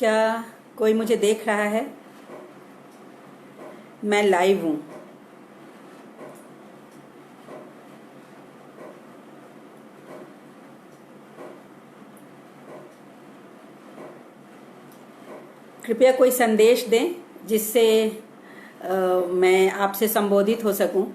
क्या कोई मुझे देख रहा है? मैं लाइव हूँ। कृपया कोई संदेश दें जिससे मैं आपसे संबोधित हो सकूं।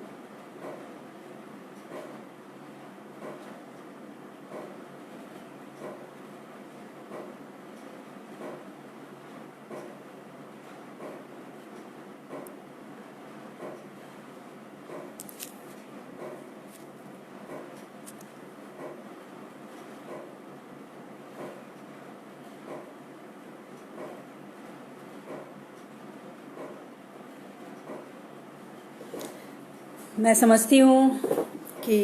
मैं समझती हूँ कि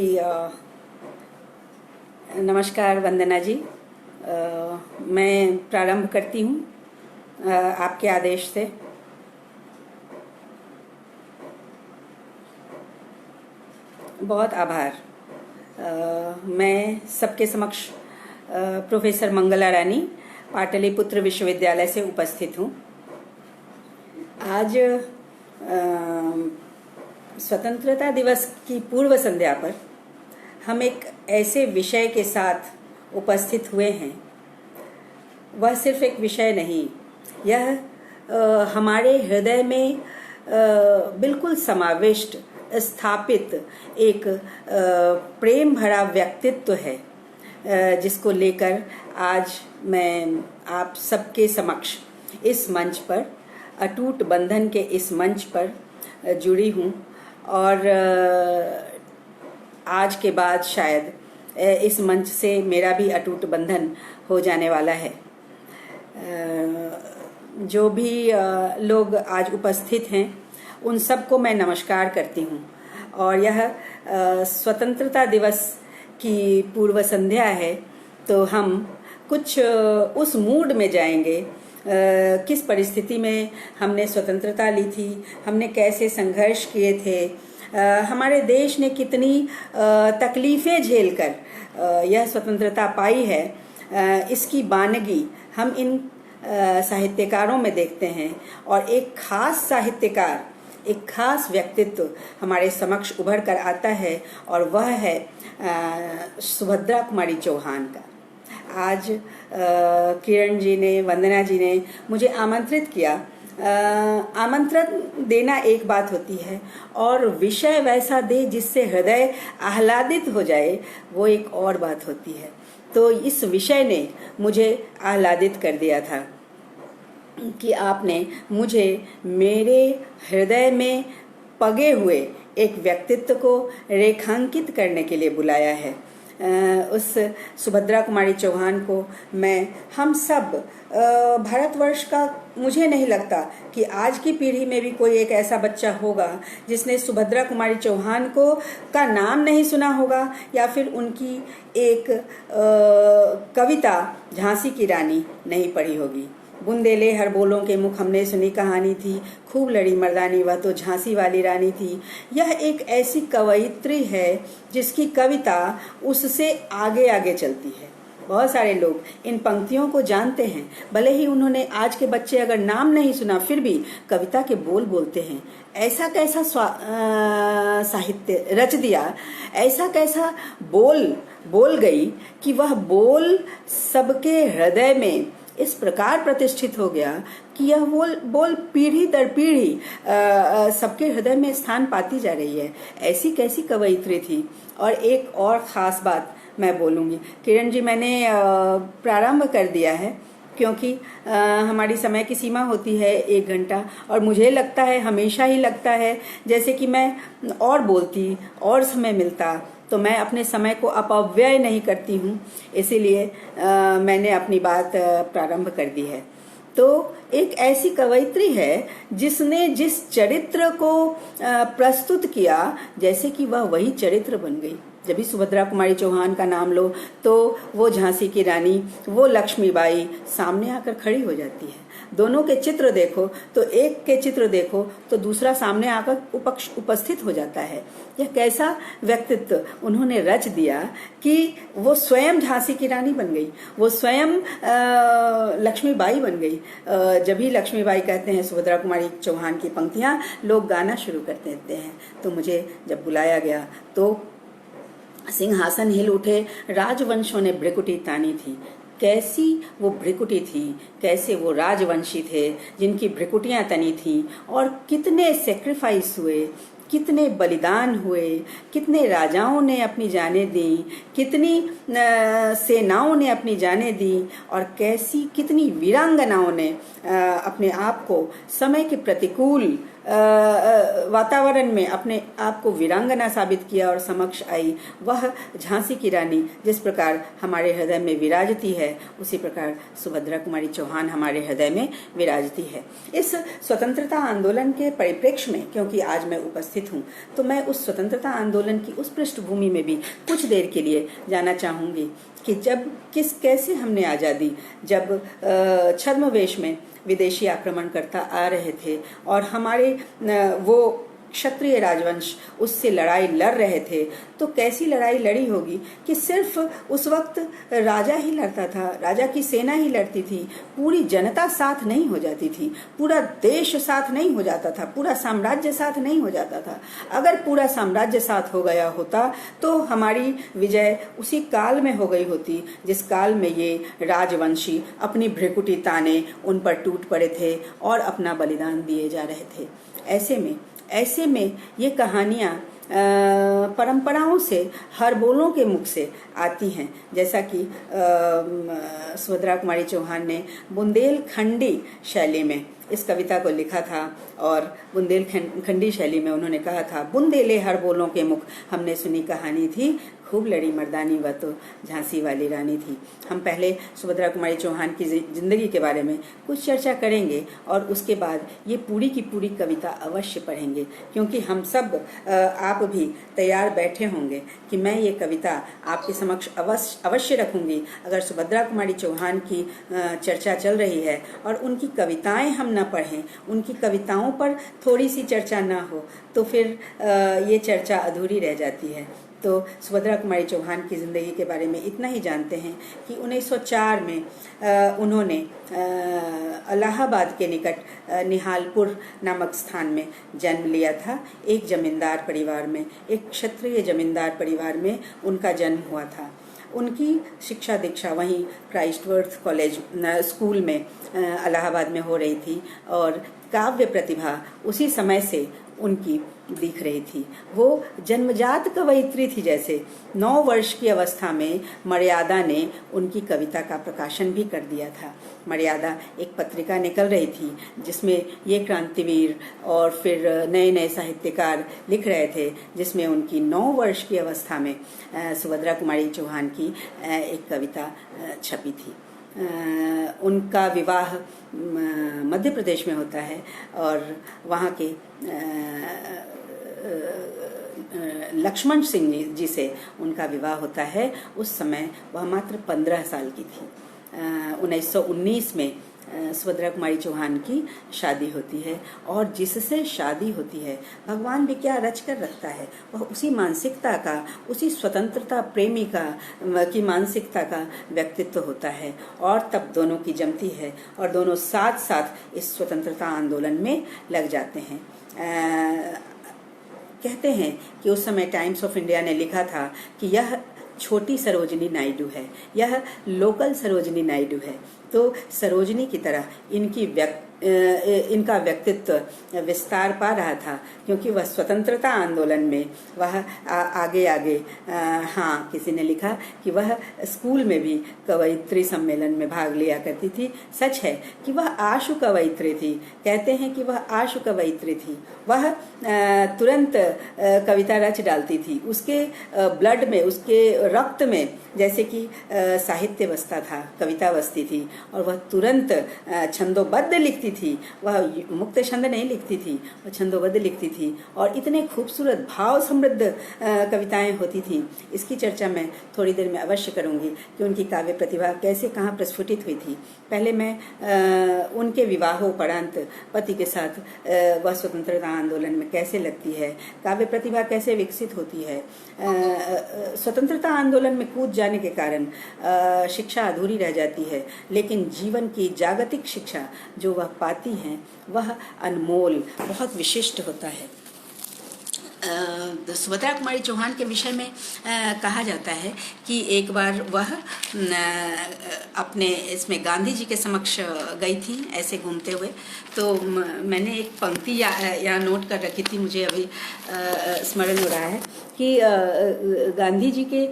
नमस्कार वंदना जी। मैं प्रारंभ करती हूँ आपके आदेश से। बहुत आभार। मैं सबके समक्ष प्रोफेसर मंगला रानी, पाटलिपुत्र विश्वविद्यालय से उपस्थित हूँ। आज स्वतंत्रता दिवस की पूर्व संध्या पर हम एक ऐसे विषय के साथ उपस्थित हुए हैं। वह सिर्फ एक विषय नहीं, यह हमारे हृदय में बिल्कुल समाविष्ट स्थापित एक प्रेम भरा व्यक्तित्व है, जिसको लेकर आज मैं आप सबके समक्ष इस मंच पर, अटूट बंधन के इस मंच पर जुड़ी हूँ। और आज के बाद शायद इस मंच से मेरा भी अटूट बंधन हो जाने वाला है। जो भी लोग आज उपस्थित हैं उन सबको मैं नमस्कार करती हूँ। और यह स्वतंत्रता दिवस की पूर्व संध्या है, तो हम कुछ उस मूड में जाएंगे, किस परिस्थिति में हमने स्वतंत्रता ली थी, हमने कैसे संघर्ष किए थे, हमारे देश ने कितनी तकलीफ़ें झेलकर यह स्वतंत्रता पाई है, इसकी बानगी हम इन साहित्यकारों में देखते हैं। और एक खास साहित्यकार, एक खास व्यक्तित्व हमारे समक्ष उभर कर आता है, और वह है सुभद्रा कुमारी चौहान का। आज किरण जी ने, वंदना जी ने मुझे आमंत्रित किया। आमंत्रण देना एक बात होती है, और विषय वैसा दे जिससे हृदय आह्लादित हो जाए, वो एक और बात होती है। तो इस विषय ने मुझे आह्लादित कर दिया था कि आपने मुझे मेरे हृदय में पगे हुए एक व्यक्तित्व को रेखांकित करने के लिए बुलाया है। उस सुभद्रा कुमारी चौहान को मैं, हम सब भारतवर्ष का, मुझे नहीं लगता कि आज की पीढ़ी में भी कोई एक ऐसा बच्चा होगा जिसने सुभद्रा कुमारी चौहान को का नाम नहीं सुना होगा, या फिर उनकी एक कविता झांसी की रानी नहीं पढ़ी होगी। बुंदेले हर बोलों के मुख हमने सुनी कहानी थी, खूब लड़ी मर्दानी वह तो झांसी वाली रानी थी। यह एक ऐसी कवयित्री है जिसकी कविता उससे आगे आगे चलती है। बहुत सारे लोग इन पंक्तियों को जानते हैं, भले ही उन्होंने, आज के बच्चे अगर नाम नहीं सुना, फिर भी कविता के बोल बोलते हैं। ऐसा कैसा साहित्य रच दिया, ऐसा कैसा बोल गई कि वह बोल सबके हृदय में इस प्रकार प्रतिष्ठित हो गया कि यह बोल पीढ़ी दर पीढ़ी सबके हृदय में स्थान पाती जा रही है। ऐसी कैसी कवयित्री थी। और एक और ख़ास बात मैं बोलूँगी। किरण जी, मैंने प्रारंभ कर दिया है क्योंकि हमारी समय की सीमा होती है 1 घंटा, और मुझे लगता है, हमेशा ही लगता है, जैसे कि मैं और बोलती और समय मिलता तो मैं अपने समय को अपव्यय नहीं करती हूँ। इसीलिए मैंने अपनी बात प्रारंभ कर दी है। तो एक ऐसी कवयित्री है जिसने जिस चरित्र को प्रस्तुत किया, जैसे कि वह वही चरित्र बन गई। जब भी सुभद्रा कुमारी चौहान का नाम लो तो वो झांसी की रानी, वो लक्ष्मीबाई सामने आकर खड़ी हो जाती है। दोनों के चित्र देखो तो एक के चित्र देखो तो दूसरा सामने आकर उपस्थित हो जाता है। यह कैसा व्यक्तित्व उन्होंने रच दिया कि वो स्वयं झांसी की रानी बन गई, वो स्वयं लक्ष्मीबाई बन गई। जब भी लक्ष्मीबाई कहते हैं सुभद्रा कुमारी चौहान की पंक्तियां, लोग गाना शुरू कर देते हैं। तो मुझे जब बुलाया गया तो सिंहासन हिल उठे, राजवंशों ने भ्रिकुटी तानी थी। कैसी वो भ्रिकुटी थी, कैसे वो राजवंशी थे जिनकी भ्रिकुटियां तनी थी, और कितने सेक्रीफाइस हुए, कितने बलिदान हुए, कितने राजाओं ने अपनी जानें दी, कितनी सेनाओं ने अपनी जानें दी, और कैसी कितनी वीरांगनाओं ने अपने आप को समय के प्रतिकूल वातावरण में अपने आप को वीरांगना साबित किया और समक्ष आई। वह झांसी की रानी जिस प्रकार हमारे हृदय में विराजती है, उसी प्रकार सुभद्रा कुमारी चौहान हमारे हृदय में विराजती है। इस स्वतंत्रता आंदोलन के परिप्रेक्ष्य में, क्योंकि आज मैं उपस्थित हूँ, तो मैं उस स्वतंत्रता आंदोलन की उस पृष्ठभूमि में भी कुछ देर के लिए जाना चाहूंगी कि जब कैसे हमने आज़ादी, जब छद्मवेश में विदेशी आक्रमणकर्ता आ रहे थे और हमारे वो क्षत्रिय राजवंश उससे लड़ाई लड़ रहे थे, तो कैसी लड़ाई लड़ी होगी कि सिर्फ उस वक्त राजा ही लड़ता था, राजा की सेना ही लड़ती थी, पूरी जनता साथ नहीं हो जाती थी, पूरा देश साथ नहीं हो जाता था, पूरा साम्राज्य साथ नहीं हो जाता था। अगर पूरा साम्राज्य साथ हो गया होता तो हमारी विजय उसी काल में हो गई होती जिस काल में ये राजवंशी अपनी भ्रिकुटी ताने उन पर टूट पड़े थे और अपना बलिदान दिए जा रहे थे। ऐसे में ये कहानियाँ परंपराओं से, हर बोलों के मुख से आती हैं। जैसा कि सुभद्रा कुमारी चौहान ने बुंदेलखंडी शैली में इस कविता को लिखा था, और बुंदेलखंडी शैली में उन्होंने कहा था, बुंदेले हर बोलों के मुख, हमने सुनी कहानी थी, खूब लड़ी मर्दानी वह तो झांसी वाली रानी थी। हम पहले सुभद्रा कुमारी चौहान की जिंदगी के बारे में कुछ चर्चा करेंगे और उसके बाद ये पूरी की पूरी कविता अवश्य पढ़ेंगे, क्योंकि हम सब आप भी तैयार बैठे होंगे कि मैं ये कविता आपके समक्ष अवश्य रखूंगी। अगर सुभद्रा कुमारी चौहान की चर्चा चल रही है और उनकी कविताएं हम न पढ़ें, उनकी कविताओं पर थोड़ी सी चर्चा ना हो, तो फिर ये चर्चा अधूरी रह जाती है। तो सुभद्रा कुमारी चौहान की ज़िंदगी के बारे में इतना ही जानते हैं कि 1904 में उन्होंने इलाहाबाद के निकट निहालपुर नामक स्थान में जन्म लिया था। एक जमींदार परिवार में, एक क्षत्रिय जमींदार परिवार में उनका जन्म हुआ था। उनकी शिक्षा दीक्षा वहीं क्राइस्टवर्थ कॉलेज स्कूल में इलाहाबाद में हो रही थी, और काव्य प्रतिभा उसी समय से उनकी दिख रही थी। वो जन्मजात कवयित्री थी। जैसे 9 वर्ष की अवस्था में मर्यादा ने उनकी कविता का प्रकाशन भी कर दिया था। मर्यादा एक पत्रिका निकल रही थी जिसमें ये क्रांतिवीर और फिर नए नए साहित्यकार लिख रहे थे, जिसमें उनकी 9 वर्ष की अवस्था में सुभद्रा कुमारी चौहान की एक कविता छपी थी। उनका विवाह मध्य प्रदेश में होता है और वहाँ के लक्ष्मण सिंह जी से उनका विवाह होता है। उस समय वह मात्र 15 साल की थी। 1919 में सुभद्रा कुमारी चौहान की शादी होती है, और जिससे शादी होती है भगवान भी क्या रच कर रखता है, वह उसी मानसिकता का, उसी स्वतंत्रता प्रेमी की मानसिकता का व्यक्तित्व होता है, और तब दोनों की जमती है और दोनों साथ साथ इस स्वतंत्रता आंदोलन में लग जाते हैं। कहते हैं कि उस समय टाइम्स ऑफ इंडिया ने लिखा था कि यह छोटी सरोजिनी नायडू है, यह लोकल सरोजिनी नायडू है। तो सरोजिनी की तरह इनका व्यक्तित्व विस्तार पा रहा था, क्योंकि वह स्वतंत्रता आंदोलन में वह आगे हाँ, किसी ने लिखा कि वह स्कूल में भी कवयित्री सम्मेलन में भाग लिया करती थी। सच है कि वह आशु कवयित्री थी। कहते हैं कि वह आशु कवयित्री थी। वह तुरंत कविता रच डालती थी। उसके ब्लड में, उसके रक्त में जैसे कि साहित्य बसता था, कविता बसती थी, और वह तुरंत छंदोबद्ध लिखती लिखती थी, वह मुक्त छंद नहीं लिखती थी, वह छंदोबद्ध लिखती थी और इतने खूबसूरत भाव समृद्ध कविताएं होती थी। इसकी चर्चा मैं थोड़ी देर में अवश्य करूंगी कि उनकी काव्य प्रतिभा कैसे कहाँ प्रस्फुटित हुई थी। पहले मैं उनके विवाहोपरांत पति के साथ वह स्वतंत्रता आंदोलन में कैसे लगती है, काव्य प्रतिभा कैसे विकसित होती है। स्वतंत्रता आंदोलन में कूद जाने के कारण शिक्षा अधूरी रह जाती है, लेकिन जीवन की जागतिक शिक्षा जो वह पाती हैं वह अनमोल, बहुत विशिष्ट होता है। सुभद्रा कुमारी चौहान के विषय में कहा जाता है कि एक बार वह अपने इसमें गांधी जी के समक्ष गई थी ऐसे घूमते हुए, तो मैंने एक पंक्ति यहाँ नोट कर रखी थी, मुझे अभी स्मरण हो रहा है कि गांधी जी के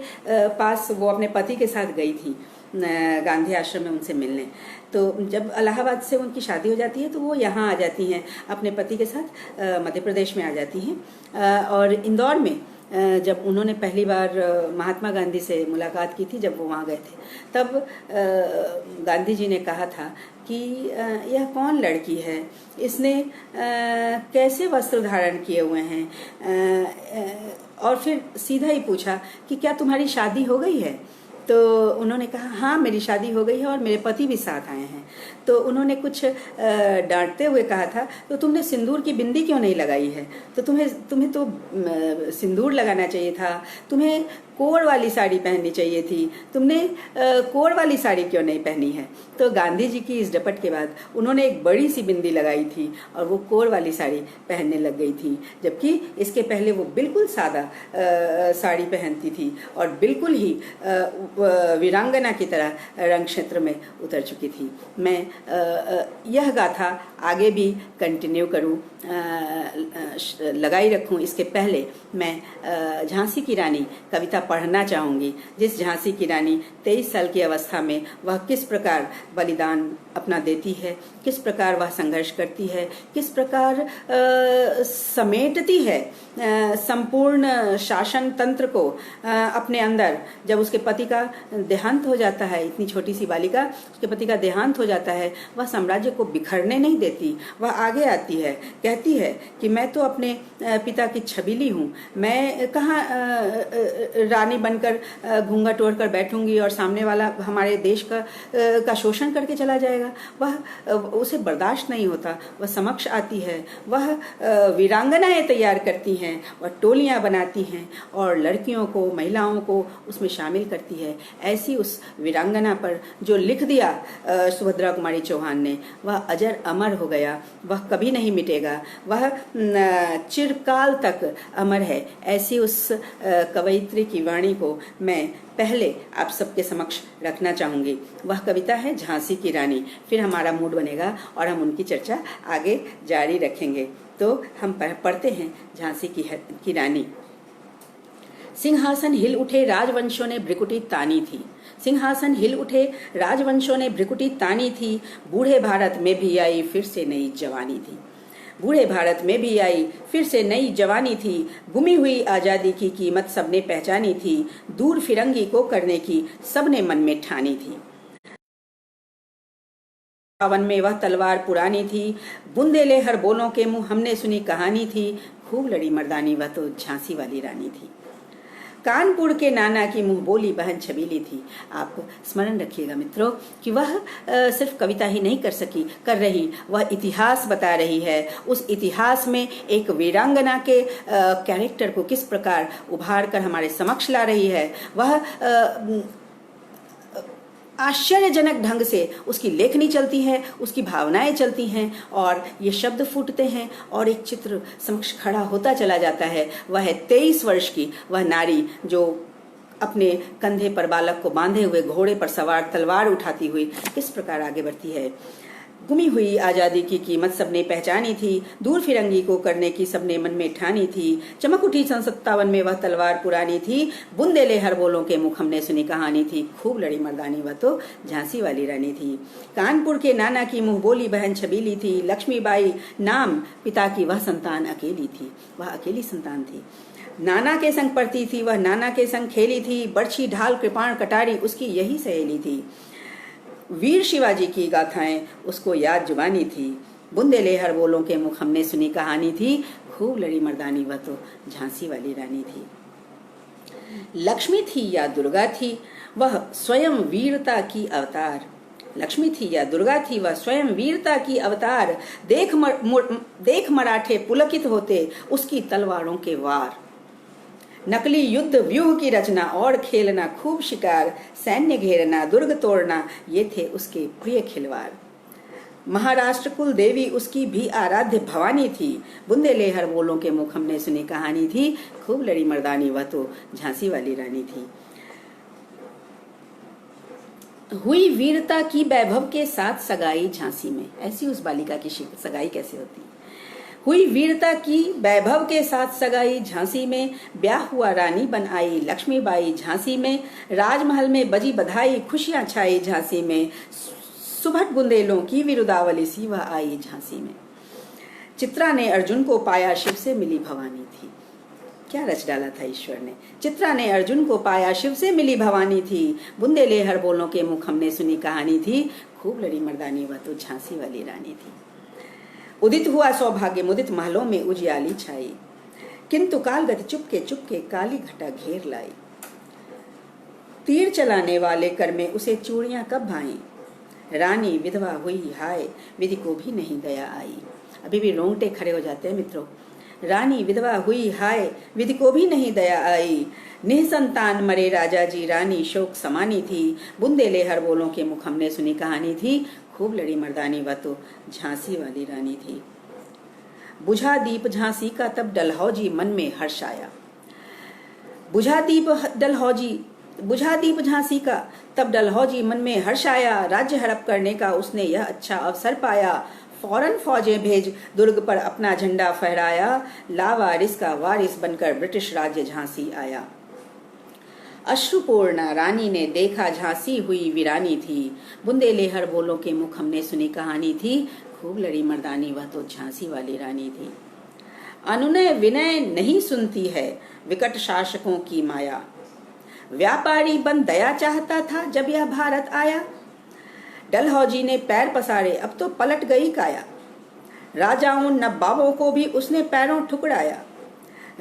पास वो अपने पति के साथ गई थी गांधी आश्रम में उनसे मिलने। तो जब इलाहाबाद से उनकी शादी हो जाती है तो वो यहाँ आ जाती हैं अपने पति के साथ, मध्य प्रदेश में आ जाती हैं। और इंदौर में जब उन्होंने पहली बार महात्मा गांधी से मुलाकात की थी, जब वो वहाँ गए थे, तब गांधी जी ने कहा था कि यह कौन लड़की है, इसने कैसे वस्त्र धारण किए हुए हैं, और फिर सीधा ही पूछा कि क्या तुम्हारी शादी हो गई है। तो उन्होंने कहा हाँ मेरी शादी हो गई है और मेरे पति भी साथ आए हैं। तो उन्होंने कुछ डांटते हुए कहा था तो तुमने सिंदूर की बिंदी क्यों नहीं लगाई है, तो तुम्हें तो सिंदूर लगाना चाहिए था, तुम्हें कोर वाली साड़ी पहननी चाहिए थी, तुमने कोर वाली साड़ी क्यों नहीं पहनी है। तो गांधी जी की इस डपट के बाद उन्होंने एक बड़ी सी बिंदी लगाई थी और वो कोर वाली साड़ी पहनने लग गई थी, जबकि इसके पहले वो बिल्कुल सादा साड़ी पहनती थी और बिल्कुल ही वीरांगना की तरह रंग क्षेत्र में उतर चुकी थी। मैं यह गाथा आगे भी कंटिन्यू करूं, लगाई रखूं, इसके पहले मैं झांसी की रानी कविता पढ़ना चाहूंगी, जिस झांसी की रानी 23 साल की अवस्था में वह किस प्रकार बलिदान अपना देती है, किस प्रकार वह संघर्ष करती है, किस प्रकार समेटती है संपूर्ण शासन तंत्र को अपने अंदर। जब उसके पति का देहांत हो जाता है, इतनी छोटी सी बालिका, उसके पति का देहांत हो जाता है, वह साम्राज्य को बिखरने नहीं देती, वह आगे आती है, कहती है कि मैं तो अपने पिता की छबीली हूँ, मैं कहाँ रानी बनकर घूंघट ओढ़ कर बैठूंगी और सामने वाला हमारे देश का शोषण करके चला जाएगा। वह उसे बर्दाश्त नहीं होता, वह समक्ष आती है, वह वीरांगनाएं तैयार करती हैं, वह टोलियां बनाती हैं और लड़कियों को, महिलाओं को उसमें शामिल करती है। ऐसी उस वीरांगना पर जो लिख दिया सुभद्रा कुमारी चौहान ने, वह अजर अमर हो गया, वह कभी नहीं मिटेगा, वह चिरकाल तक अमर है। ऐसी उस कवयित्री की वाणी को मैं पहले आप सबके समक्ष रखना चाहूंगी। वह कविता है झांसी की रानी। फिर हमारा मूड बनेगा और हम उनकी चर्चा आगे जारी रखेंगे। तो हम पढ़ते हैं झांसी की रानी। सिंहासन हिल उठे राजवंशों ने भ्रिकुटी तानी थी, सिंहासन हिल उठे राजवंशों ने भ्रिकुटी तानी थी, बूढ़े भारत में भी आई फिर से नई जवानी थी, बूढ़े भारत में भी आई फिर से नई जवानी थी, गुमी हुई आजादी की कीमत सबने पहचानी थी, दूर फिरंगी को करने की सबने मन में ठानी थी। वन में वह तलवार पुरानी थी, बुंदेले हर बोलों के मुंह हमने सुनी कहानी थी, खूब लड़ी मर्दानी वह तो झांसी वाली रानी थी। कानपुर के नाना की मुंह बोली बहन छबीली थी। आप स्मरण रखिएगा मित्रों कि वह सिर्फ कविता ही नहीं कर रही, वह इतिहास बता रही है। उस इतिहास में एक वीरांगना के कैरेक्टर को किस प्रकार उभार कर हमारे समक्ष ला रही है। वह आश्चर्यजनक ढंग से उसकी लेखनी चलती है, उसकी भावनाएं चलती हैं और ये शब्द फूटते हैं और एक चित्र समक्ष खड़ा होता चला जाता है। वह है 23 वर्ष की वह नारी जो अपने कंधे पर बालक को बांधे हुए घोड़े पर सवार तलवार उठाती हुई किस प्रकार आगे बढ़ती है। गुमी हुई आजादी की कीमत सबने पहचानी थी, दूर फिरंगी को करने की सबने मन में ठानी थी, चमक उठी सन 57 में वह तलवार पुरानी थी, बुंदेले हर बोलों के मुख हमने सुनी कहानी थी, खूब लड़ी मर्दानी वह तो झांसी वाली रानी थी। कानपुर के नाना की मुंह बोली बहन छबीली थी, लक्ष्मीबाई नाम पिता की वह संतान अकेली थी, वह अकेली संतान थी। नाना के संग पढ़ती थी वह, नाना के संग खेली थी, बर्छी ढाल कृपाण कटारी उसकी यही सहेली थी। वीर शिवाजी की गाथाएं उसको याद जुबानी थी। बुंदेले हर बोलों के मुख हमने सुनी कहानी थी, खूब लड़ी मर्दानी वह तो झांसी वाली रानी थी। लक्ष्मी थी या दुर्गा थी वह स्वयं वीरता की अवतार, लक्ष्मी थी या दुर्गा थी वह स्वयं वीरता की अवतार। देख मराठे पुलकित होते उसकी तलवारों के वार। नकली युद्ध व्यूह की रचना और खेलना खूब शिकार, सैन्य घेरना दुर्ग तोड़ना ये थे उसके प्रिय खिलवाड़। महाराष्ट्र कुल देवी उसकी भी आराध्य भवानी थी। बुंदेले हर बोलों के मुख हमने सुनी कहानी थी, खूब लड़ी मर्दानी वह तो झांसी वाली रानी थी। हुई वीरता की वैभव के साथ सगाई झांसी में, ऐसी उस बालिका की सगाई कैसे होती। हुई वीरता की वैभव के साथ सगाई झांसी में, ब्याह हुआ रानी बन आई लक्ष्मीबाई झांसी में। राजमहल में बजी बधाई खुशियां छाई झांसी में, सुभट बुंदेलों की विरुदावली सी वह आई झांसी में। चित्रा ने अर्जुन को पाया शिव से मिली भवानी थी, क्या रच डाला था ईश्वर ने। चित्रा ने अर्जुन को पाया शिव से मिली भवानी थी। बुंदेले हर बोलों के मुख हमने सुनी कहानी थी, खूब लड़ी मर्दानी वह तो झांसी वाली रानी थी। उदित हुआ सौभाग्य मुदित महलों में उजियाली छाई, किंतु कालगति चुपके काली घटा घेर लाई। तीर चलाने वाले कर में उसे चूड़ियां कब भाई, रानी विधवा हुई हाय विधि को भी नहीं दया आई। अभी भी रोंगटे खड़े हो जाते हैं मित्रों। रानी विधवा हुई हाय विधि को भी नहीं दया आई। निसंतान मरे राजा जी रानी शोक समानी थी। बुंदेले हर बोलों के मुख हमने सुनी कहानी थी, खूब लड़ी मर्दानी वह तो झांसी वाली रानी थी। बुझा दीप झांसी का तब डलहौजी मन में हर्ष आया। बुझा दीप झांसी का तब डलहौजी मन में हर्ष आया। राज्य हड़प करने का उसने यह अच्छा अवसर पाया। फौरन फौजें भेज दुर्ग पर अपना झंडा फहराया। लावारिस का वारिस बनकर ब्रिटिश राज्य झांसी आया। अश्रुपूर्णा रानी ने देखा झांसी हुई वीरानी थी। बुंदेले हर बोलों के मुख हमने सुनी कहानी थी, खूब लड़ी मर्दानी वह तो झांसी वाली रानी थी। अनुनय विनय नहीं सुनती है विकट शासकों की माया। व्यापारी बन दया चाहता था जब यह भारत आया। डलहौजी ने पैर पसारे अब तो पलट गई काया। राजाओं नवाबों को भी उसने पैरों ठुकराया।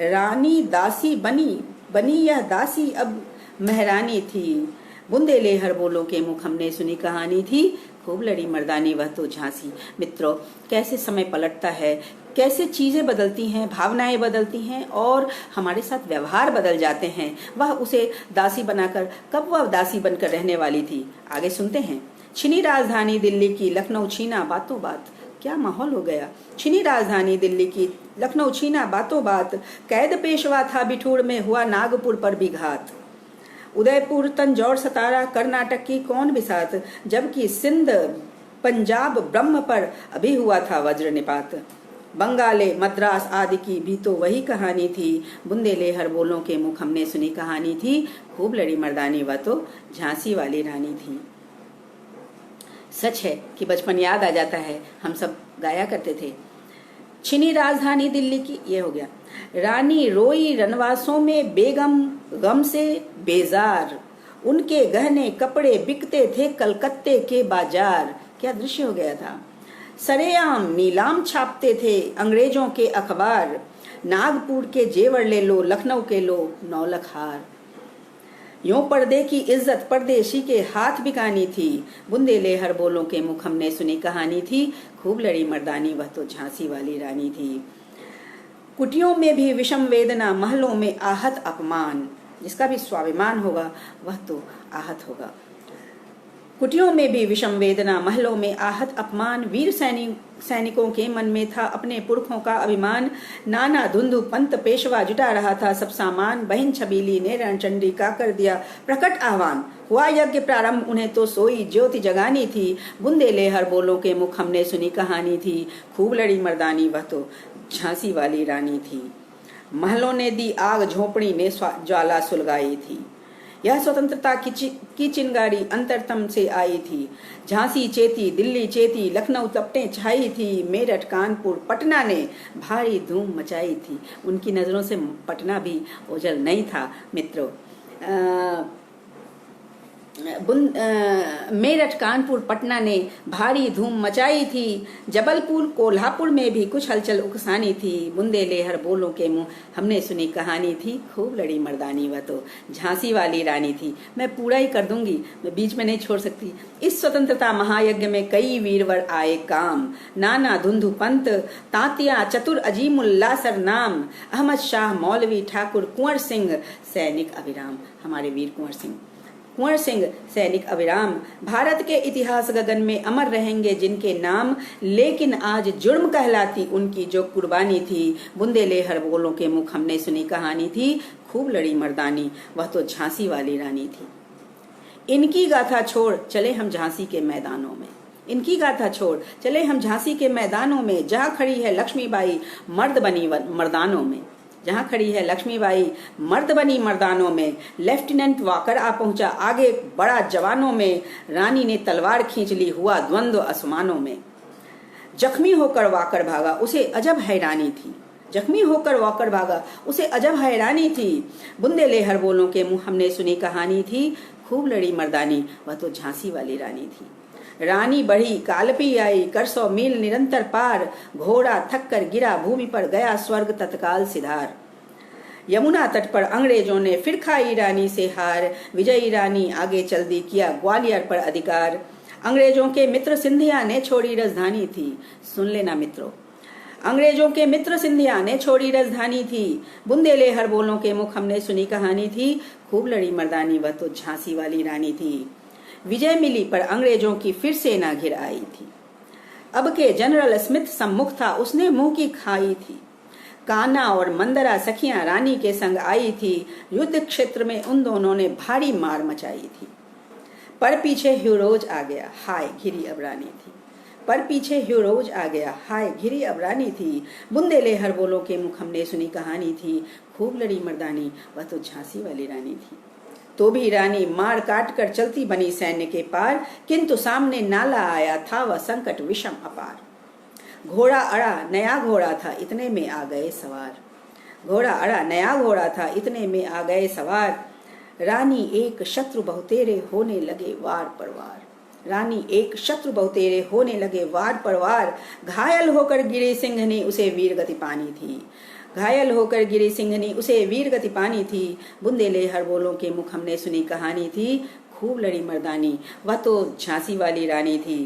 रानी दासी बनी यह दासी अब महरानी थी। बुंदेले हर बोलों के मुख हमने सुनी कहानी थी, खूब लड़ी मर्दानी वह तो झांसी। मित्रों, कैसे समय पलटता है, कैसे चीजें बदलती हैं, भावनाएं बदलती हैं और हमारे साथ व्यवहार बदल जाते हैं। वह उसे दासी बनाकर, कब वह दासी बनकर रहने वाली थी, आगे सुनते हैं। छिनी राजधानी दिल्ली की लखनऊ छीना बातों बात, क्या माहौल हो गया। छिनी राजधानी दिल्ली की लखनऊ छीना बातों बात। कैद पेशवा था बिठूर में हुआ नागपुर पर भी घात। उदयपुर तंजौर सतारा कर्नाटक की कौन बिसात, जबकि सिंध पंजाब ब्रह्म पर अभी हुआ था वज्र निपात। बंगाले मद्रास आदि की भी तो वही कहानी थी। बुंदेले हर बोलों के मुख हमने सुनी कहानी थी, खूब लड़ी मर्दानी वह तो झांसी वाली रानी थी। सच है कि बचपन याद आ जाता है, हम सब गाया करते थे। छिनी राजधानी दिल्ली की, ये हो गया। रानी रोई रनवासों में बेगम गम से बेजार। उनके गहने कपड़े बिकते थे कलकत्ते के बाजार, क्या दृश्य हो गया था। सरेआम नीलाम छापते थे अंग्रेजों के अखबार। नागपुर के जेवर ले लो, लखनऊ के लो 9 लाख हार। यूं पर्दे की इज्जत परदेशी के हाथ बिकानी थी। बुंदेले हर बोलों के मुख हमने सुनी कहानी थी, खूब लड़ी मर्दानी वह तो झांसी वाली रानी थी। कुटियों में भी विषम वेदना, महलों में आहत अपमान। जिसका भी स्वाभिमान होगा वह तो आहत होगा। कुटियों में भी विषम वेदना, महलों में आहत अपमान। वीर सैनिकों के मन में था अपने पुरखों का अभिमान। नाना धुंधु पंत पेशवा जुटा रहा था सब सामान। बहन छबीली ने रणचंडी का कर दिया प्रकट आह्वान। हुआ यज्ञ प्रारंभ उन्हें तो सोई ज्योति जगानी थी। बुंदेले हर बोलों के मुख हमने सुनी कहानी थी, खूब लड़ी मर्दानी वह तो झांसी वाली रानी थी। महलों ने दी आग, झोपड़ी ने ज्वाला सुलगाई थी। यह स्वतंत्रता की चिंगारी अंतरतम से आई थी। झांसी चेती, दिल्ली चेती, लखनऊ तपटें छाई थी। मेरठ कानपुर पटना ने भारी धूम मचाई थी। उनकी नजरों से पटना भी ओझल नहीं था मित्रों। मेरठ कानपुर पटना ने भारी धूम मचाई थी। जबलपुर कोल्हापुर में भी कुछ हलचल उकसानी थी। बूंदे लेहर बोलों के मुंह हमने सुनी कहानी थी। खूब लड़ी मर्दानी वह तो झांसी वाली रानी थी। मैं पूरा ही कर दूंगी, मैं बीच में नहीं छोड़ सकती। इस स्वतंत्रता महायज्ञ में कई वीरवर आए काम। नाना धुंधु पंत, तांतिया चतुर अजीमुल्ला सर नाम, अहमद शाह मौलवी ठाकुर कुंवर सिंह सैनिक अभिराम। हमारे वीर कुंवर सिंह सैनिक अविराम भारत के इतिहास गगन में अमर रहेंगे जिनके नाम। लेकिन आज जुर्म कहलाती उनकी जो कुर्बानी थी। बूंदे लेहर बोलों के मुख हमने सुनी कहानी थी। खूब लड़ी मर्दानी वह तो झांसी वाली रानी थी। इनकी गाथा छोड़ चले हम झांसी के मैदानों में। इनकी गाथा छोड़ चले हम झांसी के मैदानों में, जहाँ खड़ी है लक्ष्मीबाई मर्द बनी मर्दानों में। जहाँ खड़ी है लक्ष्मीबाई मर्द बनी मर्दानों में। लेफ्टिनेंट वाकर आ पहुंचा आगे बड़ा जवानों में। रानी ने तलवार खींच ली, हुआ द्वंद्व आसमानों में। जख्मी होकर वाकर भागा उसे अजब हैरानी थी। जख्मी होकर वाकर भागा उसे अजब हैरानी थी। बूंदे लेहर बोलों के मुंह हमने सुनी कहानी थी। खूब लड़ी मर्दानी वह तो झांसी वाली रानी थी। रानी बढ़ी कालपी आई, कर 100 मील निरंतर पार। घोड़ा थक कर गिरा भूमि पर, गया स्वर्ग तत्काल सिधार। यमुना तट पर अंग्रेजों ने फिर खाई रानी से हार। विजयी रानी आगे चल दी, किया ग्वालियर पर अधिकार। अंग्रेजों के मित्र सिंधिया ने छोड़ी राजधानी थी। सुन लेना मित्रों, अंग्रेजों के मित्र सिंधिया ने छोड़ी राजधानी थी। बूंदे लेहर बोलों के मुख हमने सुनी कहानी थी। खूब लड़ी मर्दानी वह तो झांसी वाली रानी थी। विजय मिली पर अंग्रेजों की फिर सेना घिर आई थी। अब के जनरल स्मिथ सम्मुख था, उसने मुंह की खाई थी। कान्हा और मंदरा सखियां रानी के संग आई थी। युद्ध क्षेत्र में उन दोनों ने भारी मार मचाई थी। पर पीछे ह्यूरोज आ गया, हाय घिरी अब रानी थी। पर पीछे ह्यूरोज आ गया, हाय घिरी अब रानी थी। बूंदे लेहर बोलों के मुख हमने सुनी कहानी थी। खूब लड़ी मर्दानी वह तो झांसी वाली रानी थी। तो भी रानी मार काट कर चलती बनी सैन्य के पार, किंतु सामने नाला आया था वह संकट विषम अपार। घोड़ा अड़ा नया घोड़ा था, इतने में आ गए सवार। घोड़ा अड़ा नया घोड़ा था, इतने में आ गए सवार। रानी एक शत्रु बहुतेरे होने लगे वार पर वार। रानी एक शत्रु बहुतेरे होने लगे वार पर वार। घायल होकर गिरी सिंघनी उसे वीर गति पानी थी। घायल होकर गिरी सिंघनी उसे वीर गति पानी थी। बूंदे लेहर बोलों के मुख हमने सुनी कहानी थी। खूब लड़ी मर्दानी वह तो झांसी वाली रानी थी।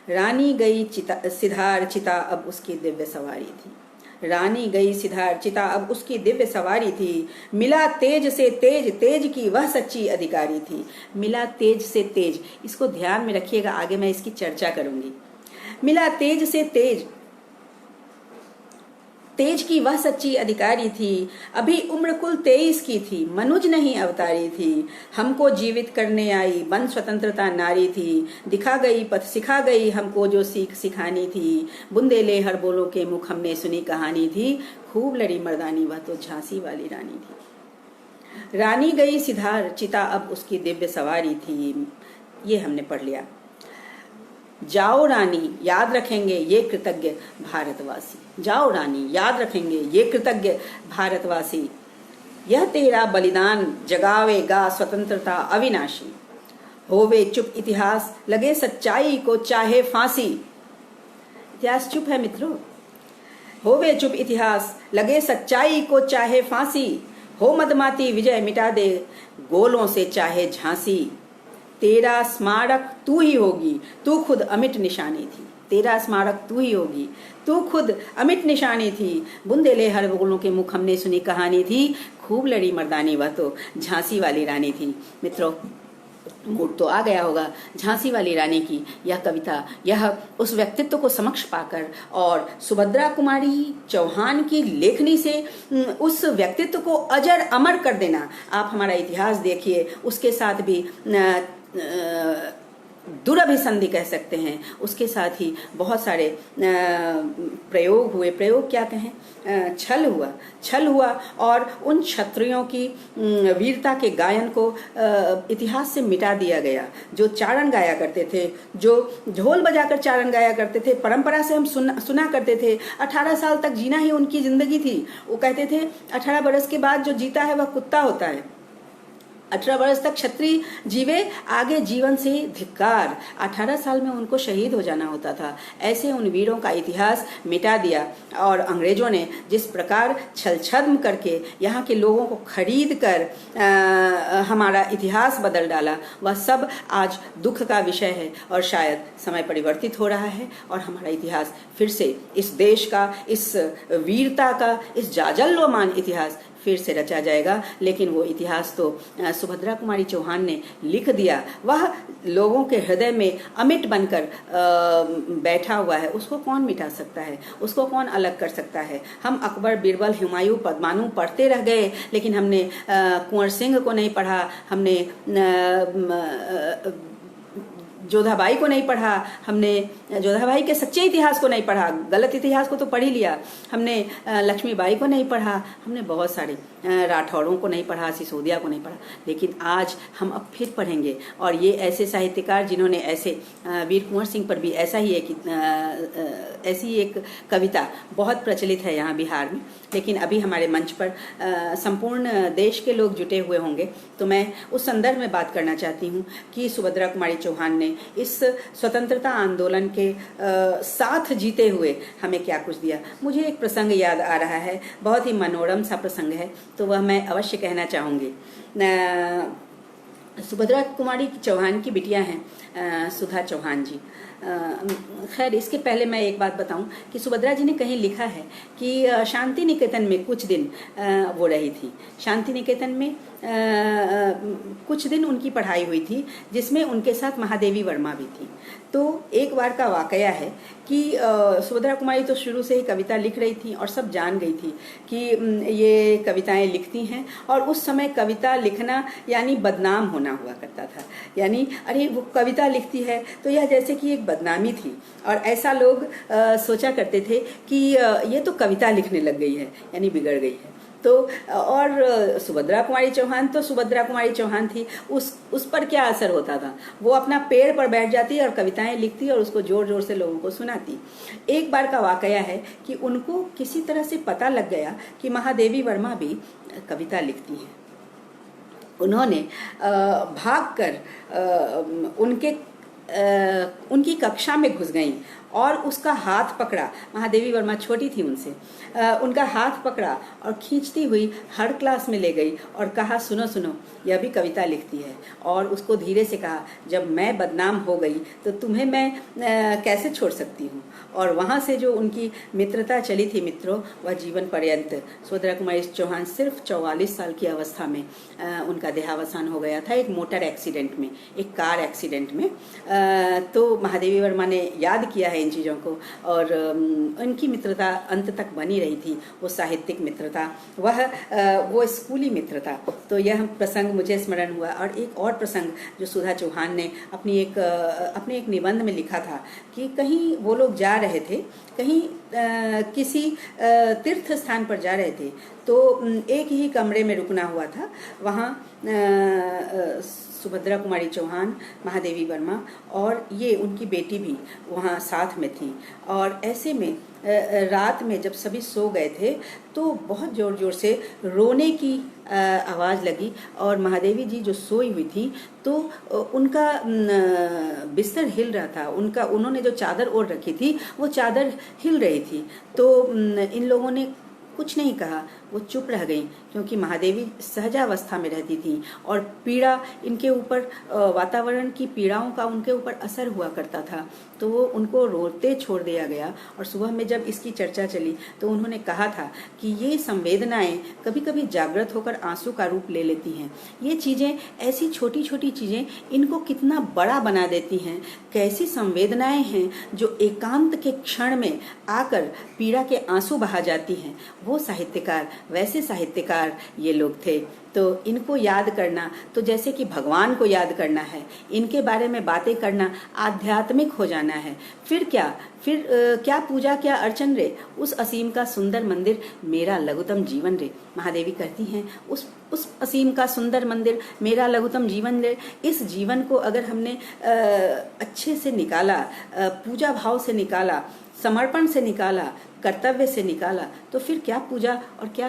रानी गई सिधार चिता अब उसकी दिव्य सवारी थी। रानी गई सिधार चिता अब उसकी दिव्य सवारी थी। मिला तेज से तेज, तेज की वह सच्ची अधिकारी थी। मिला तेज से तेज, इसको ध्यान में रखिएगा, आगे मैं इसकी चर्चा करूंगी। मिला तेज से तेज, तेज की वह सच्ची अधिकारी थी। अभी उम्र कुल 23 की थी, मनुज नहीं अवतारी थी। हमको जीवित करने आई बन स्वतंत्रता नारी थी। दिखा गई पथ सिखा गई हमको जो सीख सिखानी थी। बूंदे लेहर बोलों के मुख हमने सुनी कहानी थी। खूब लड़ी मर्दानी वह तो झांसी वाली रानी थी। रानी गई सिधार चिता अब उसकी दिव्य सवारी थी। ये हमने पढ़ लिया। जाओ रानी याद रखेंगे ये कृतज्ञ भारतवासी। जाओ रानी याद रखेंगे ये कृतज्ञ भारतवासी। यह तेरा बलिदान जगावेगा स्वतंत्रता अविनाशी। होवे चुप इतिहास लगे सच्चाई को चाहे फांसी। इतिहास चुप है मित्रों। होवे चुप इतिहास लगे सच्चाई को चाहे फांसी। हो मदमाती विजय मिटा दे गोलों से चाहे झांसी। तेरा स्मारक तू ही होगी, तू खुद अमिट निशानी थी। तेरा स्मारक तू ही होगी, तू खुद अमिट निशानी थी। बूंदे लेहर बोलों के मुख हमने सुनी कहानी थी। खूब लड़ी मर्दानी वह तो झांसी वाली रानी थी। मित्रों, मूड तो आ गया होगा झांसी वाली रानी की यह कविता, यह उस व्यक्तित्व को समक्ष पाकर और सुभद्रा कुमारी चौहान की लेखनी से उस व्यक्तित्व को अजर अमर कर देना। आप हमारा इतिहास देखिए, उसके साथ भी दुरभिसंधि कह सकते हैं, उसके साथ ही बहुत सारे प्रयोग हुए। प्रयोग क्या कहें, छल हुआ और उन क्षत्रियों की वीरता के गायन को इतिहास से मिटा दिया गया। जो चारण गाया करते थे, जो ढोल बजाकर चारण गाया करते थे, परंपरा से हम सुना करते थे। 18 साल तक जीना ही उनकी जिंदगी थी। वो कहते थे 18 बरस के बाद जो जीता है वह कुत्ता होता है। 18 वर्ष तक क्षत्रिय जीवे, आगे जीवन से धिक्कार। 18 साल में उनको शहीद हो जाना होता था। ऐसे उन वीरों का इतिहास मिटा दिया और अंग्रेजों ने जिस प्रकार छल छद्म करके यहाँ के लोगों को खरीद कर हमारा इतिहास बदल डाला, वह सब आज दुख का विषय है। और शायद समय परिवर्तित हो रहा है और हमारा इतिहास फिर से, इस देश का, इस वीरता का, इस जाजल्यमान इतिहास फिर से रचा जाएगा। लेकिन वो इतिहास तो सुभद्रा कुमारी चौहान ने लिख दिया, वह लोगों के हृदय में अमिट बनकर बैठा हुआ है। उसको कौन मिटा सकता है, उसको कौन अलग कर सकता है। हम अकबर, बीरबल, हुमायूं, पद्मानु पढ़ते रह गए, लेकिन हमने कुंवर सिंह को नहीं पढ़ा, हमने जोधाबाई को नहीं पढ़ा, हमने जोधाबाई के सच्चे इतिहास को नहीं पढ़ा, गलत इतिहास को तो पढ़ ही लिया। हमने लक्ष्मीबाई को नहीं पढ़ा, हमने बहुत सारे राठौरों को नहीं पढ़ा, सिसोदिया को नहीं पढ़ा। लेकिन आज हम अब फिर पढ़ेंगे। और ये ऐसे साहित्यकार जिन्होंने ऐसे, वीर कुंवर सिंह पर भी ऐसी एक कविता बहुत प्रचलित है यहाँ बिहार में। लेकिन अभी हमारे मंच पर संपूर्ण देश के लोग जुटे हुए होंगे, तो मैं उस संदर्भ में बात करना चाहती हूँ कि सुभद्रा कुमारी चौहान ने इस स्वतंत्रता आंदोलन के साथ जीते हुए हमें क्या कुछ दिया। मुझे एक प्रसंग याद आ रहा है, बहुत ही मनोरम सा प्रसंग है, तो वह मैं अवश्य कहना चाहूँगी। सुभद्रा कुमारी चौहान की बिटिया हैं सुधा चौहान जी। खैर, इसके पहले मैं एक बात बताऊं कि सुभद्रा जी ने कहीं लिखा है कि शांति निकेतन में कुछ दिन वो रही थी। शांति निकेतन में कुछ दिन उनकी पढ़ाई हुई थी, जिसमें उनके साथ महादेवी वर्मा भी थी। तो एक बार का वाकया है कि सुभद्रा कुमारी तो शुरू से ही कविता लिख रही थी और सब जान गई थी कि ये कविताएं लिखती हैं। और उस समय कविता लिखना यानी बदनाम होना हुआ करता था, यानी अरे वो कविता लिखती है, तो यह जैसे कि एक बदनामी थी। और ऐसा लोग सोचा करते थे कि ये तो कविता लिखने लग गई है, यानी बिगड़ गई है। तो और सुभद्रा कुमारी चौहान तो सुभद्रा कुमारी चौहान थी, उस पर क्या असर होता था। वो अपना पेड़ पर बैठ जाती और कविताएं लिखती और उसको जोर जोर से लोगों को सुनाती। एक बार का वाकया है कि उनको किसी तरह से पता लग गया कि महादेवी वर्मा भी कविता लिखती हैं। उन्होंने भागकर उनकी कक्षा में घुस गईं और उसका हाथ पकड़ा। महादेवी वर्मा छोटी थी उनसे, उनका हाथ पकड़ा और खींचती हुई हर क्लास में ले गई और कहा, सुनो सुनो, यह भी कविता लिखती है। और उसको धीरे से कहा, जब मैं बदनाम हो गई तो तुम्हें मैं कैसे छोड़ सकती हूँ। और वहाँ से जो उनकी मित्रता चली थी मित्रों, वह जीवन पर्यंत। सुभद्रा कुमारी चौहान सिर्फ 44 साल की अवस्था में उनका देहावसान हो गया था, एक मोटर एक्सीडेंट में, एक कार एक्सीडेंट में। तो महादेवी वर्मा ने याद किया है इन चीज़ों को, और उनकी मित्रता अंत तक बनी रही थी, वो साहित्यिक मित्रता, वो स्कूली मित्रता। तो यह प्रसंग मुझे स्मरण हुआ। और एक और प्रसंग जो सुधा चौहान ने अपने एक निबंध में लिखा था कि कहीं वो लोग जा रहे थे, कहीं किसी तीर्थ स्थान पर जा रहे थे, तो एक ही कमरे में रुकना हुआ था। वहाँ सुभद्रा कुमारी चौहान, महादेवी वर्मा और ये उनकी बेटी भी वहाँ साथ में थी। और ऐसे में रात में जब सभी सो गए थे तो बहुत जोर जोर से रोने की आवाज़ लगी। और महादेवी जी जो सोई हुई थी तो उनका बिस्तर हिल रहा था, उन्होंने जो चादर ओढ़ रखी थी वो चादर हिल रही थी। तो इन लोगों ने कुछ नहीं कहा, वो चुप रह गई, क्योंकि महादेवी सहजावस्था में रहती थी और पीड़ा इनके ऊपर, वातावरण की पीड़ाओं का उनके ऊपर असर हुआ करता था। तो वो उनको रोते छोड़ दिया गया। और सुबह में जब इसकी चर्चा चली तो उन्होंने कहा था कि ये संवेदनाएं कभी कभी जागृत होकर आंसू का रूप ले लेती हैं। ये चीज़ें, ऐसी छोटी छोटी चीज़ें इनको कितना बड़ा बना देती हैं। कैसी संवेदनाएं हैं जो एकांत के क्षण में आकर पीड़ा के आंसू बहा जाती हैं। वो साहित्यकार, वैसे साहित्यकार ये लोग थे। तो इनको याद करना तो जैसे कि भगवान को याद करना है, इनके बारे में बातें करना आध्यात्मिक हो जाना है। फिर क्या पूजा, क्या अर्चन रे, उस असीम का सुंदर मंदिर मेरा लघुतम जीवन रे। महादेवी कहती हैं, उस असीम का सुंदर मंदिर मेरा लघुतम जीवन रे। इस जीवन को अगर हमने अच्छे से निकाला, पूजा भाव से निकाला, समर्पण से निकाला, कर्तव्य से निकाला, तो फिर क्या पूजा और क्या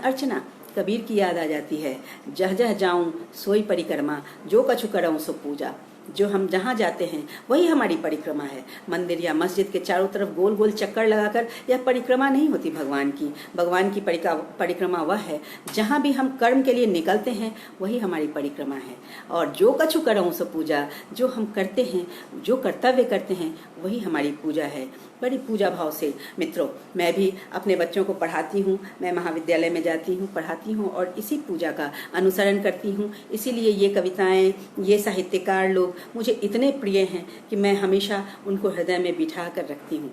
अर्चना। कबीर की याद आ जाती है, जह जह जाऊं सोई परिक्रमा, जो कछु करऊं सो पूजा। जो हम जहाँ जाते हैं वही हमारी परिक्रमा है। मंदिर या मस्जिद के चारों तरफ गोल गोल चक्कर लगाकर यह परिक्रमा नहीं होती भगवान की। भगवान की परिक्रमा वह है जहाँ भी हम कर्म के लिए निकलते हैं, वही हमारी परिक्रमा है। और जो कछु करऊं सो पूजा, जो हम करते हैं, जो कर्तव्य करते हैं, वही हमारी पूजा है। बड़ी पूजा भाव से मित्रों, मैं भी अपने बच्चों को पढ़ाती हूँ। मैं महाविद्यालय में जाती हूँ, पढ़ाती हूँ और इसी पूजा का अनुसरण करती हूँ। इसीलिए ये कविताएं, ये साहित्यकार लोग मुझे इतने प्रिय हैं कि मैं हमेशा उनको हृदय में बिठा कर रखती हूँ।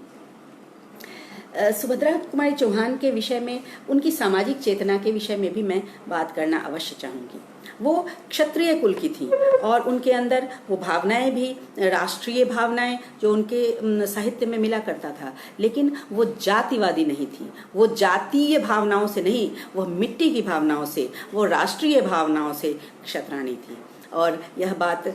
सुभद्रा कुमारी चौहान के विषय में, उनकी सामाजिक चेतना के विषय में भी मैं बात करना अवश्य चाहूँगी। वो क्षत्रिय कुल की थी और उनके अंदर वो भावनाएं भी राष्ट्रीय भावनाएं जो उनके साहित्य में मिला करता था, लेकिन वो जातिवादी नहीं थी। वो जातीय भावनाओं से नहीं, वो मिट्टी की भावनाओं से, वो राष्ट्रीय भावनाओं से क्षत्राणी थी। और यह बात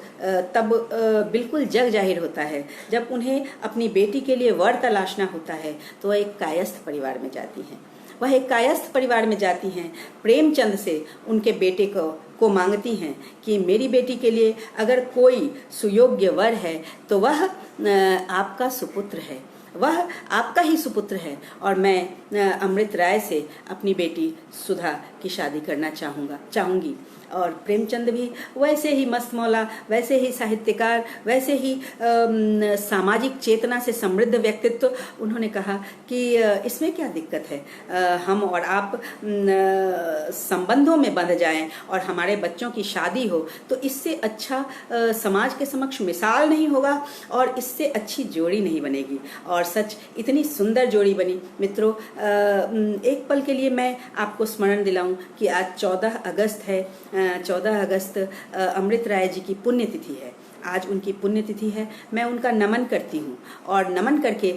तब बिल्कुल जग जाहिर होता है जब उन्हें अपनी बेटी के लिए वर तलाशना होता है, तो वह एक कायस्थ परिवार में जाती हैं। वह एक कायस्थ परिवार में जाती हैं, प्रेमचंद से उनके बेटे को मांगती हैं कि मेरी बेटी के लिए अगर कोई सुयोग्य वर है तो वह आपका सुपुत्र है, वह आपका ही सुपुत्र है और मैं अमृत राय से अपनी बेटी सुधा की शादी करना चाहूँगी। और प्रेमचंद भी वैसे ही मस्त मौला, वैसे ही साहित्यकार, वैसे ही सामाजिक चेतना से समृद्ध व्यक्तित्व। उन्होंने कहा कि इसमें क्या दिक्कत है, हम और आप संबंधों में बंध जाएं और हमारे बच्चों की शादी हो, तो इससे अच्छा समाज के समक्ष मिसाल नहीं होगा और इससे अच्छी जोड़ी नहीं बनेगी। और सच इतनी सुंदर जोड़ी बनी। मित्रों, एक पल के लिए मैं आपको स्मरण दिलाऊं कि आज 14 अगस्त है। 14 अगस्त अमृत राय जी की पुण्यतिथि है। आज उनकी पुण्यतिथि है। मैं उनका नमन करती हूँ और नमन करके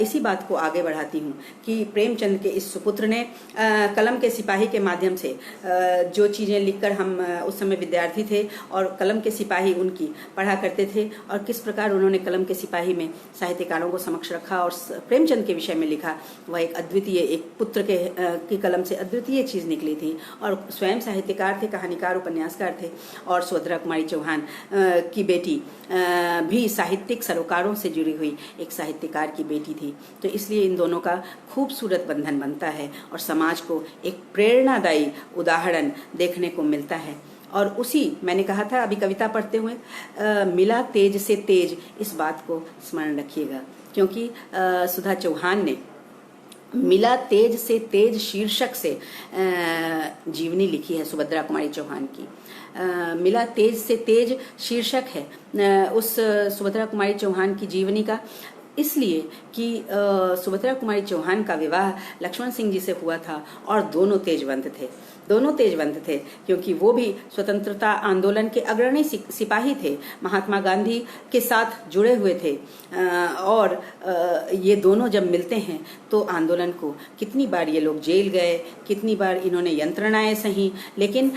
इसी बात को आगे बढ़ाती हूँ कि प्रेमचंद के इस सुपुत्र ने कलम के सिपाही के माध्यम से जो चीज़ें लिखकर, हम उस समय विद्यार्थी थे और कलम के सिपाही उनकी पढ़ा करते थे, और किस प्रकार उन्होंने कलम के सिपाही में साहित्यकारों को समक्ष रखा और प्रेमचंद के विषय में लिखा। वह एक अद्वितीय, एक पुत्र की कलम से अद्वितीय चीज़ निकली थी और स्वयं साहित्यकार थे, कहानीकार, उपन्यासकार थे। और सुभद्रा कुमारी चौहान की बेटी भी साहित्यिक सरोकारों से जुड़ी हुई एक साहित्यकार की बेटी थी। तो इसलिए इन दोनों का खूबसूरत बंधन बनता है और समाज को एक प्रेरणादायी उदाहरण देखने को मिलता है। और उसी, मैंने कहा था अभी कविता पढ़ते हुए, मिला तेज से तेज, इस बात को स्मरण रखिएगा, क्योंकि सुधा चौहान ने मिला तेज से तेज शीर्षक से जीवनी लिखी है सुभद्रा कुमारी चौहान की। मिला तेज से तेज शीर्षक है उस सुभद्रा कुमारी चौहान की जीवनी का, इसलिए कि सुभद्रा कुमारी चौहान का विवाह लक्ष्मण सिंह जी से हुआ था और दोनों तेजवंत थे क्योंकि वो भी स्वतंत्रता आंदोलन के अग्रणी सिपाही थे, महात्मा गांधी के साथ जुड़े हुए थे। और ये दोनों जब मिलते हैं तो आंदोलन को कितनी बार ये लोग जेल गए, कितनी बार इन्होंने यंत्रणाएं सही, लेकिन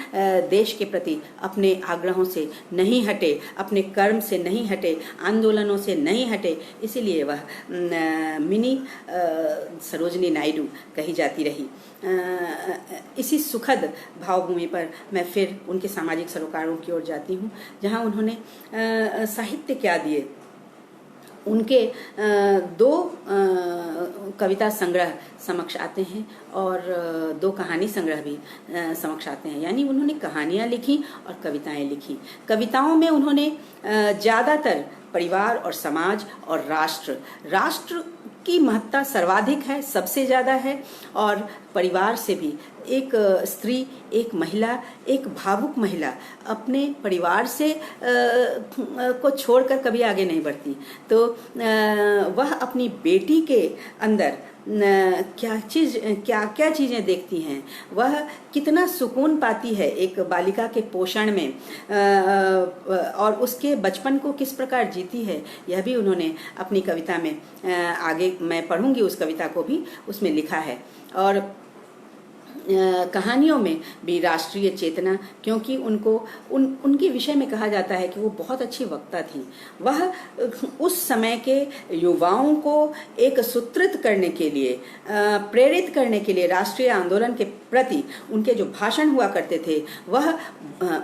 देश के प्रति अपने आग्रहों से नहीं हटे, अपने कर्म से नहीं हटे, आंदोलनों से नहीं हटे। इसीलिए वह मिनी सरोजनी नायडू कही जाती रही। इसी सुखद भावभूमि पर मैं फिर उनके सामाजिक सरोकारों की ओर जाती हूँ, जहाँ उन्होंने साहित्य क्या दिए। उनके दो कविता संग्रह समक्ष आते हैं और दो कहानी संग्रह भी समक्ष आते हैं, यानी उन्होंने कहानियाँ लिखी और कविताएं लिखी। कविताओं में उन्होंने ज़्यादातर परिवार और समाज और राष्ट्र की महत्ता सर्वाधिक है, सबसे ज़्यादा है, और परिवार से भी एक स्त्री, एक महिला, एक भावुक महिला अपने परिवार से को छोड़कर कभी आगे नहीं बढ़ती। तो वह अपनी बेटी के अंदर क्या चीज़ें देखती हैं, वह कितना सुकून पाती है एक बालिका के पोषण में, और उसके बचपन को किस प्रकार जीती है, यह भी उन्होंने अपनी कविता में, आगे मैं पढ़ूंगी उस कविता को भी, उसमें लिखा है। और कहानियों में भी राष्ट्रीय चेतना, क्योंकि उनके विषय में कहा जाता है कि वो बहुत अच्छी वक्ता थी। वह उस समय के युवाओं को एक सूत्रित करने के लिए, प्रेरित करने के लिए, राष्ट्रीय आंदोलन के प्रति उनके जो भाषण हुआ करते थे वह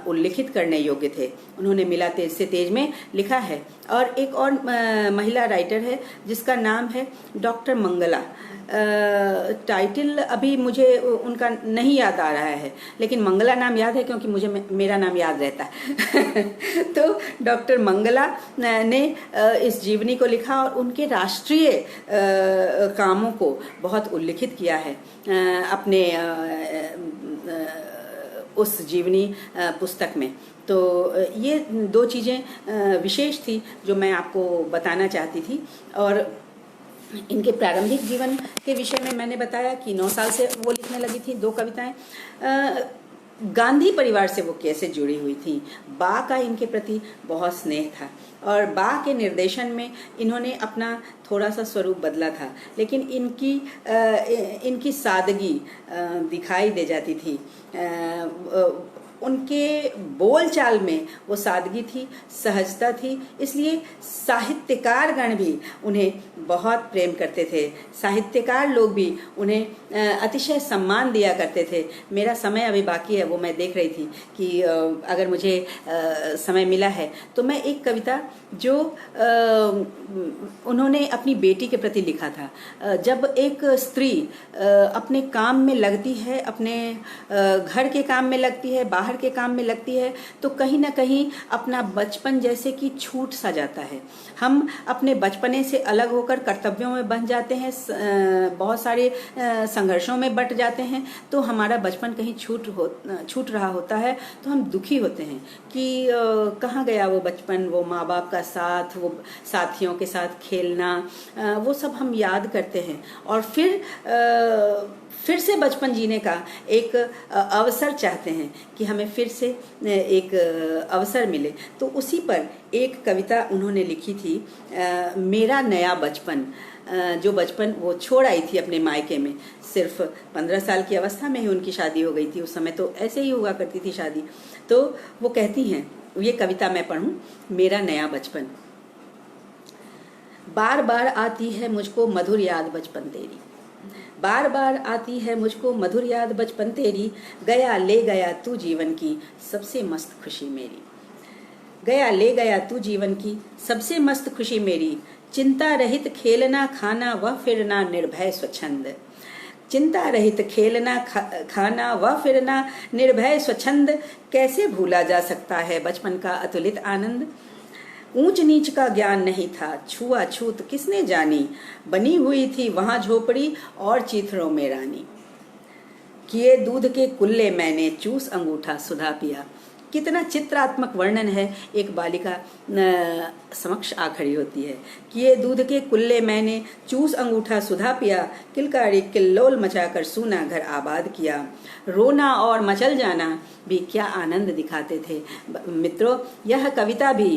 उल्लिखित करने योग्य थे। उन्होंने मिला तेज से तेज में लिखा है। और एक और महिला राइटर है जिसका नाम है डॉक्टर मंगला। टाइटल अभी मुझे उनका नहीं याद आ रहा है, लेकिन मंगला नाम याद है क्योंकि मुझे मेरा नाम याद रहता है। तो डॉक्टर मंगला ने इस जीवनी को लिखा और उनके राष्ट्रीय कामों को बहुत उल्लिखित किया है अपने उस जीवनी पुस्तक में। तो ये दो चीज़ें विशेष थी जो मैं आपको बताना चाहती थी। और इनके प्रारंभिक जीवन के विषय में मैंने बताया कि 9 साल से वो लिखने लगी थी 2 कविताएं। गांधी परिवार से वो कैसे जुड़ी हुई थी। बा का इनके प्रति बहुत स्नेह था और बा के निर्देशन में इन्होंने अपना थोड़ा सा स्वरूप बदला था, लेकिन इनकी सादगी दिखाई दे जाती थी। उनके बोलचाल में वो सादगी थी, सहजता थी, इसलिए साहित्यकार गण भी उन्हें बहुत प्रेम करते थे। साहित्यकार लोग भी उन्हें अतिशय सम्मान दिया करते थे। मेरा समय अभी बाकी है, वो मैं देख रही थी कि अगर मुझे समय मिला है तो मैं एक कविता जो उन्होंने अपनी बेटी के प्रति लिखा था। जब एक स्त्री अपने काम में लगती है, अपने घर के काम में लगती है, बाहर के काम में लगती है, तो कहीं ना कहीं अपना बचपन जैसे कि छूट सा जाता है। हम अपने बचपने से अलग होकर कर्तव्यों में बंध जाते हैं, बहुत सारे संघर्षों में बट जाते हैं, तो हमारा बचपन कहीं छूट रहा होता है, तो हम दुखी होते हैं कि कहाँ गया वो बचपन, वो माँ बाप का साथ, वो साथियों के साथ खेलना, वो सब हम याद करते हैं और फिर से बचपन जीने का एक अवसर चाहते हैं कि हमें फिर से एक अवसर मिले। तो उसी पर एक कविता उन्होंने लिखी थी, मेरा नया बचपन। जो बचपन वो छोड़ आई थी अपने मायके में, सिर्फ 15 साल की अवस्था में ही उनकी शादी हो गई थी। उस समय तो ऐसे ही हुआ करती थी शादी। तो वो कहती हैं, ये कविता मैं पढ़ूं, मेरा नया बचपन। बार बार आती है मुझको मधुर याद बचपन तेरी, बार बार आती है मुझको मधुर याद बचपन तेरी, गया ले गया तू जीवन की सबसे मस्त खुशी मेरी, गया ले गया तू जीवन की सबसे मस्त खुशी मेरी, चिंता रहित खेलना खाना व फिरना निर्भय स्वच्छंद, चिंता रहित खेलना खाना व फिरना निर्भय स्वच्छंद, कैसे भूला जा सकता है बचपन का अतुलित आनंद। ऊंच नीच का ज्ञान नहीं था, छुआछूत किसने जानी, बनी हुई थी वहां झोपड़ी और चीथड़ों में रानी, किए दूध के कुल्ले मैंने चूस अंगूठा सुधा पिया। कितना चित्रात्मक वर्णन है, एक बालिका समक्ष आ खड़ी होती है। किए दूध के कुल्ले मैंने चूस अंगूठा सुधा पिया, किलकारी किल्लोल मचाकर सूना घर आबाद किया, रोना और मचल जाना भी क्या आनंद दिखाते थे। मित्रों, यह कविता भी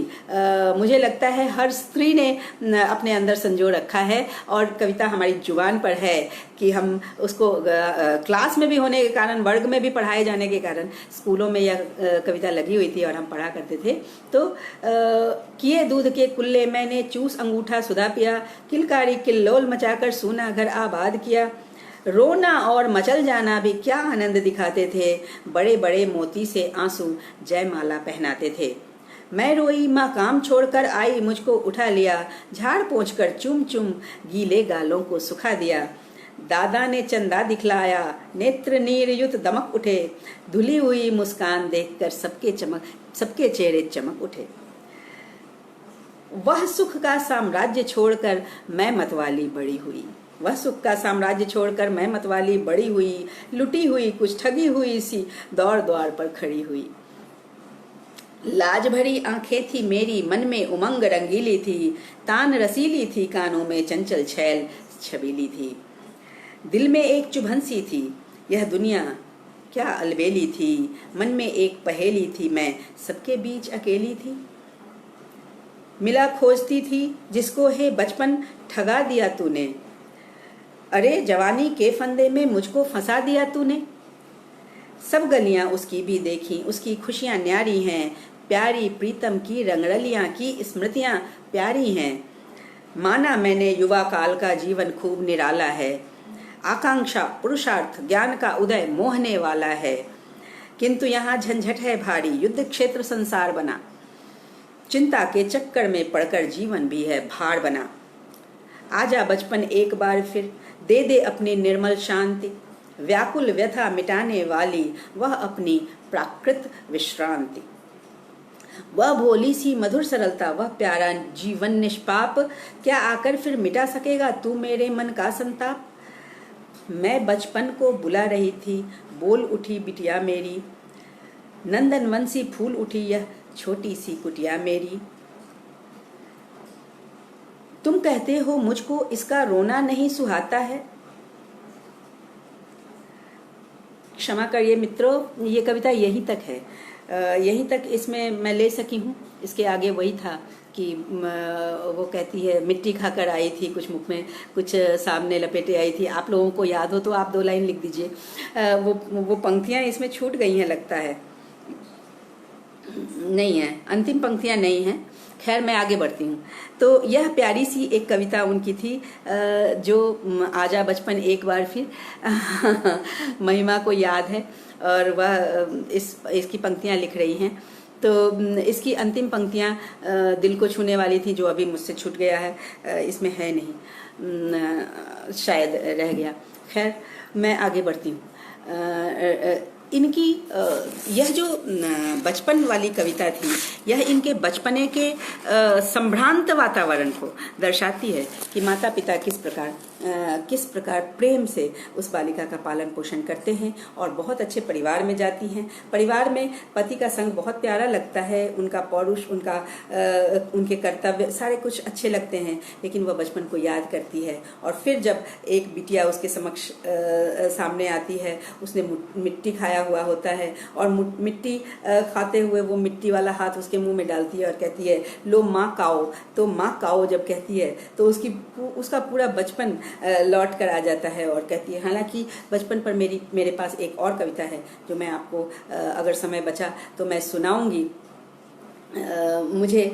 मुझे लगता है हर स्त्री ने अपने अंदर संजो रखा है और कविता हमारी जुबान पर है कि हम उसको क्लास में भी होने के कारण, वर्ग में भी पढ़ाए जाने के कारण, स्कूलों में यह कविता लगी हुई थी और हम पढ़ा करते थे। तो किए दूध के कुल्ले मैंने चूस अंगूठा सुधा पिया, किलकारी किल्लोल मचाकर सूना घर आबाद किया, रोना और मचल जाना भी क्या आनंद दिखाते थे, बड़े बड़े मोती से आंसू जयमाला पहनाते थे। मैं रोई माँ काम छोड़कर आई, मुझको उठा लिया, झाड़ पोंछ कर चुम चुम गीले गालों को सुखा दिया, दादा ने चंदा दिखलाया, नेत्र नीर युत दमक उठे, धुली हुई मुस्कान देखकर सबके चेहरे चमक उठे। वह सुख का साम्राज्य छोड़कर मैं मतवाली बड़ी हुई, वह सुख का साम्राज्य छोड़कर मैं मतवाली बड़ी हुई, लुटी हुई कुछ ठगी हुई सी दौर द्वार पर खड़ी हुई। लाज भरी आंखें थी मेरी, मन में उमंग रंगीली थी, तान रसीली थी, कानों में चंचल छैल छबीली थी, दिल में एक चुभन सी थी, यह दुनिया क्या अलबेली थी, मन में एक पहेली थी, मैं सबके बीच अकेली थी। मिला खोजती थी जिसको है बचपन ठगा दिया तूने, अरे जवानी के फंदे में मुझको फंसा दिया तूने। सब गलियां उसकी भी देखी, उसकी खुशियां न्यारी हैं, प्यारी प्रीतम की रंगरलियां की स्मृतियां प्यारी हैं। माना मैंने युवा काल का जीवन खूब निराला है, आकांक्षा पुरुषार्थ ज्ञान का उदय मोहने वाला है, किंतु यहाँ झंझट है भारी, युद्ध क्षेत्र संसार बना, चिंता के चक्कर में पड़कर जीवन भी है भार बना। आजा बचपन एक बार फिर, दे दे अपनी निर्मल शांति, व्याकुल व्यथा मिटाने वाली वह अपनी प्राकृत विश्रांति। वह भोली सी मधुर सरलता, वह प्यारा जीवन निष्पाप, क्या आकर फिर मिटा सकेगा तू मेरे मन का संताप। मैं बचपन को बुला रही थी, बोल उठी बिटिया मेरी, नंदन वंशी फूल उठी यह छोटी सी कुटिया मेरी। तुम कहते हो मुझको इसका रोना नहीं सुहाता है। क्षमा करिए मित्रों, ये कविता यहीं तक है, यहीं तक इसमें मैं ले सकी हूँ। इसके आगे वही था कि वो कहती है मिट्टी खाकर आई थी, कुछ मुख में कुछ सामने लपेटे आई थी। आप लोगों को याद हो तो आप 2 लाइन लिख दीजिए। वो पंक्तियाँ इसमें छूट गई हैं लगता है, नहीं है, अंतिम पंक्तियाँ नहीं हैं। खैर मैं आगे बढ़ती हूँ। तो यह प्यारी सी एक कविता उनकी थी, जो आजा बचपन एक बार फिर महिमा को याद है और वह इसकी पंक्तियाँ लिख रही हैं। तो इसकी अंतिम पंक्तियाँ दिल को छूने वाली थी, जो अभी मुझसे छूट गया है, इसमें है नहीं, शायद रह गया। खैर मैं आगे बढ़ती हूँ। इनकी यह जो बचपन वाली कविता थी, यह इनके बचपने के संभ्रांत वातावरण को दर्शाती है कि माता पिता किस प्रकार प्रेम से उस बालिका का पालन पोषण करते हैं और बहुत अच्छे परिवार में जाती हैं। परिवार में पति का संग बहुत प्यारा लगता है, उनका पौरुष, उनके कर्तव्य सारे कुछ अच्छे लगते हैं, लेकिन वह बचपन को याद करती है। और फिर जब एक बिटिया उसके समक्ष सामने आती है, उसने मिट्टी खाया हुआ होता है और मिट्टी खाते हुए वो मिट्टी वाला हाथ उसके मुंह में डालती है और कहती है लो माँ खाओ। तो माँ खाओ जब कहती है तो उसका पूरा बचपन लौट कर आ जाता है और कहती है। हालांकि बचपन पर मेरे पास एक और कविता है जो मैं आपको अगर समय बचा तो मैं सुनाऊंगी। मुझे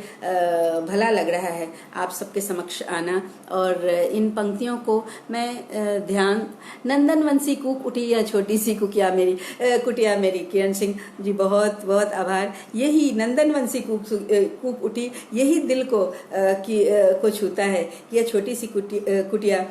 भला लग रहा है आप सबके समक्ष आना, और इन पंक्तियों को मैं ध्यान नंदन वंशी कूक उठी या छोटी सी कुटिया मेरी किरण सिंह जी, बहुत बहुत आभार। यही नंदन वंशी कूक उठी, यही दिल को छूता है कि यह छोटी सी कुटिया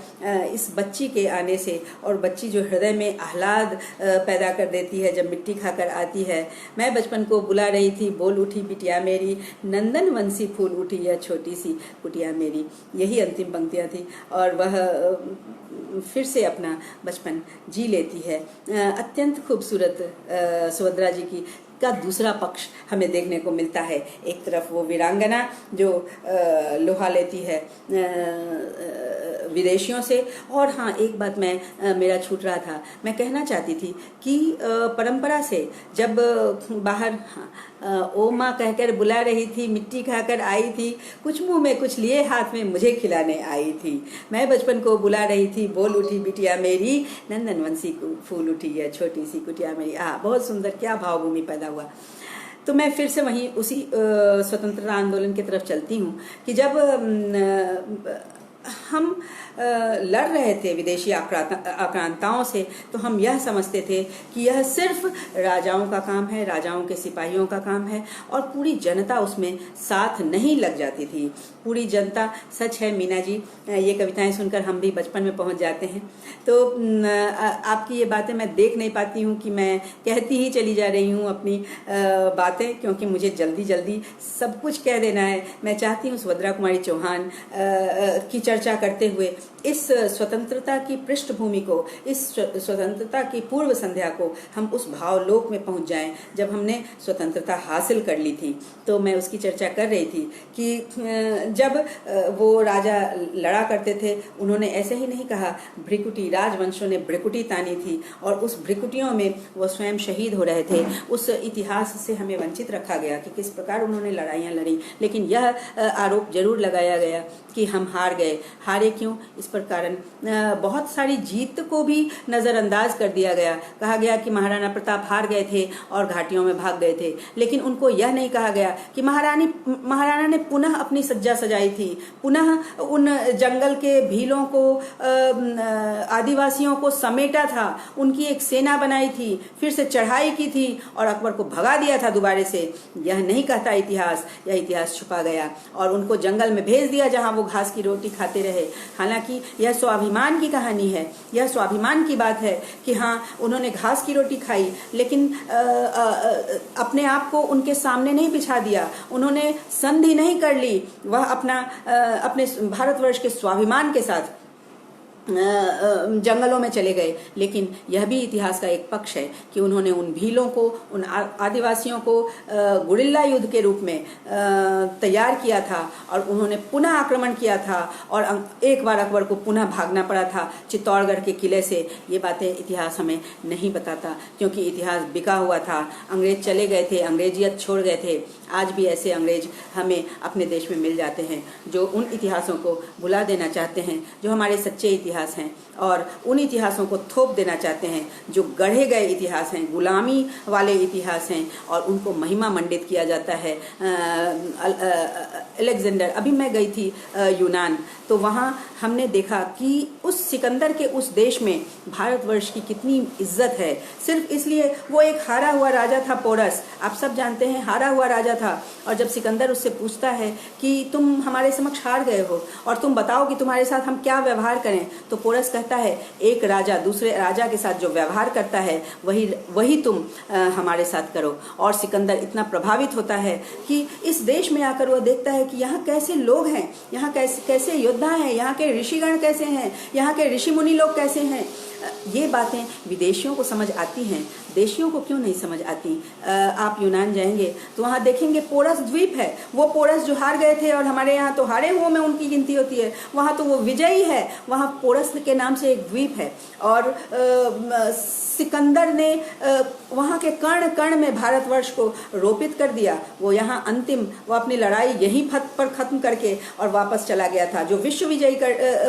इस बच्ची के आने से, और बच्ची जो हृदय में आह्लाद पैदा कर देती है जब मिट्टी खाकर आती है। मैं बचपन को बुला रही थी, बोल उठी बिटिया मेरी, नंदन वंशी फूल उठी यह छोटी सी कुटिया मेरी। यही अंतिम पंक्तियां थी और वह फिर से अपना बचपन जी लेती है। अत्यंत खूबसूरत सुभद्रा जी का दूसरा पक्ष हमें देखने को मिलता है। एक तरफ वो वीरांगना जो लोहा लेती है विदेशियों से। और हाँ, एक बात मेरा छूट रहा था, मैं कहना चाहती थी कि परंपरा से जब बाहर ओ माँ कहकर बुला रही थी, मिट्टी खाकर आई थी, कुछ मुंह में कुछ लिए हाथ में मुझे खिलाने आई थी। मैं बचपन को बुला रही थी, बोल उठी बिटिया मेरी, नंदन वंशी फूल उठी है छोटी सी कुटिया मेरी। बहुत सुंदर, क्या भावभूमि पैदा हुआ। तो मैं फिर से वहीं उसी स्वतंत्रता आंदोलन की तरफ चलती हूँ कि जब हम लड़ रहे थे विदेशी आक्रांताओं से, तो हम यह समझते थे कि यह सिर्फ राजाओं का काम है, राजाओं के सिपाहियों का काम है, और पूरी जनता उसमें साथ नहीं लग जाती थी। पूरी जनता, सच है मीना जी, ये कविताएं सुनकर हम भी बचपन में पहुंच जाते हैं। तो आपकी ये बातें मैं देख नहीं पाती हूँ कि मैं कहती ही चली जा रही हूँ अपनी बातें, क्योंकि मुझे जल्दी जल्दी सब कुछ कह देना है। मैं चाहती हूँ सुभद्रा कुमारी चौहान की चर्चा करते हुए इस स्वतंत्रता की पृष्ठभूमि को, इस स्वतंत्रता की पूर्व संध्या को हम उस भावलोक में पहुंच जाएं जब हमने स्वतंत्रता हासिल कर ली थी। तो मैं उसकी चर्चा कर रही थी कि जब वो राजा लड़ा करते थे, उन्होंने ऐसे ही नहीं कहा, भ्रिकुटी राजवंशों ने भ्रिकुटी तानी थी और उस भ्रिकुटियों में वो स्वयं शहीद हो रहे थे। उस इतिहास से हमें वंचित रखा गया कि किस प्रकार उन्होंने लड़ाइयाँ लड़ी, लेकिन यह आरोप जरूर लगाया गया कि हम हार गए। हारे क्यों? इस प्रकार बहुत सारी जीत को भी नज़रअंदाज कर दिया गया। कहा गया कि महाराणा प्रताप हार गए थे और घाटियों में भाग गए थे, लेकिन उनको यह नहीं कहा गया कि महाराणा ने पुनः अपनी सज्जा सजाई थी, पुनः उन जंगल के भीलों को, आदिवासियों को समेटा था, उनकी एक सेना बनाई थी, फिर से चढ़ाई की थी और अकबर को भगा दिया था दोबारा से। यह नहीं कहता इतिहास, यह इतिहास छुपा गया और उनको जंगल में भेज दिया जहां वो घास की रोटी खाते रहे। हालांकि यह स्वाभिमान की कहानी है, यह स्वाभिमान की बात है कि हाँ, उन्होंने घास की रोटी खाई, लेकिन अपने आप को उनके सामने नहीं बिछा दिया, उन्होंने संधि नहीं कर ली, वह अपने भारतवर्ष के स्वाभिमान के साथ जंगलों में चले गए। लेकिन यह भी इतिहास का एक पक्ष है कि उन्होंने उन भीलों को, उन आदिवासियों को गुरिल्ला युद्ध के रूप में तैयार किया था और उन्होंने पुनः आक्रमण किया था और एक बार अकबर को पुनः भागना पड़ा था चित्तौड़गढ़ के किले से। ये बातें इतिहास हमें नहीं बताता, क्योंकि इतिहास बिका हुआ था, अंग्रेज चले गए थे, अंग्रेजियत छोड़ गए थे। आज भी ऐसे अंग्रेज हमें अपने देश में मिल जाते हैं जो उन इतिहासों को भुला देना चाहते हैं जो हमारे सच्चे इतिहास हैं, और उन इतिहासों को थोप देना चाहते हैं जो गढ़े गए इतिहास हैं, गुलामी वाले इतिहास हैं, और उनको महिमा मंडित किया जाता है। अलेक्जेंडर, अभी मैं गई थी यूनान, तो वहाँ हमने देखा कि उस सिकंदर के उस देश में भारतवर्ष की कितनी इज्जत है, सिर्फ इसलिए वो एक हारा हुआ राजा था, पोरस, आप सब जानते हैं, हारा हुआ राजा था। और जब सिकंदर उससे पूछता है कि तुम हमारे समक्ष हार गए हो और तुम बताओ कि तुम्हारे साथ हम क्या व्यवहार करें, तो पोरस कहता है, एक राजा दूसरे राजा के साथ जो व्यवहार करता है वही तुम हमारे साथ करो। और सिकंदर इतना प्रभावित होता है कि इस देश में आकर वह देखता है कि यहाँ कैसे लोग हैं, यहाँ कैसे योद्धा हैं, यहाँ के ऋषिगण कैसे हैं, यहाँ के ऋषि मुनि लोग कैसे हैं। ये बातें विदेशियों को समझ आती हैं, देशियों को क्यों नहीं समझ आती। आप यूनान जाएंगे तो वहाँ देखेंगे पोरस द्वीप है, वो पोरस जो हार गए थे और हमारे यहाँ तो हारे हुओं में उनकी गिनती होती है, वहाँ तो वो विजयी है, वहाँ पोरस के नाम से एक द्वीप है। और सिकंदर ने वहाँ के कण कण में भारतवर्ष को रोपित कर दिया। वो यहाँ वो अपनी लड़ाई यहीं पर खत्म करके और वापस चला गया था। जो विश्व विजयी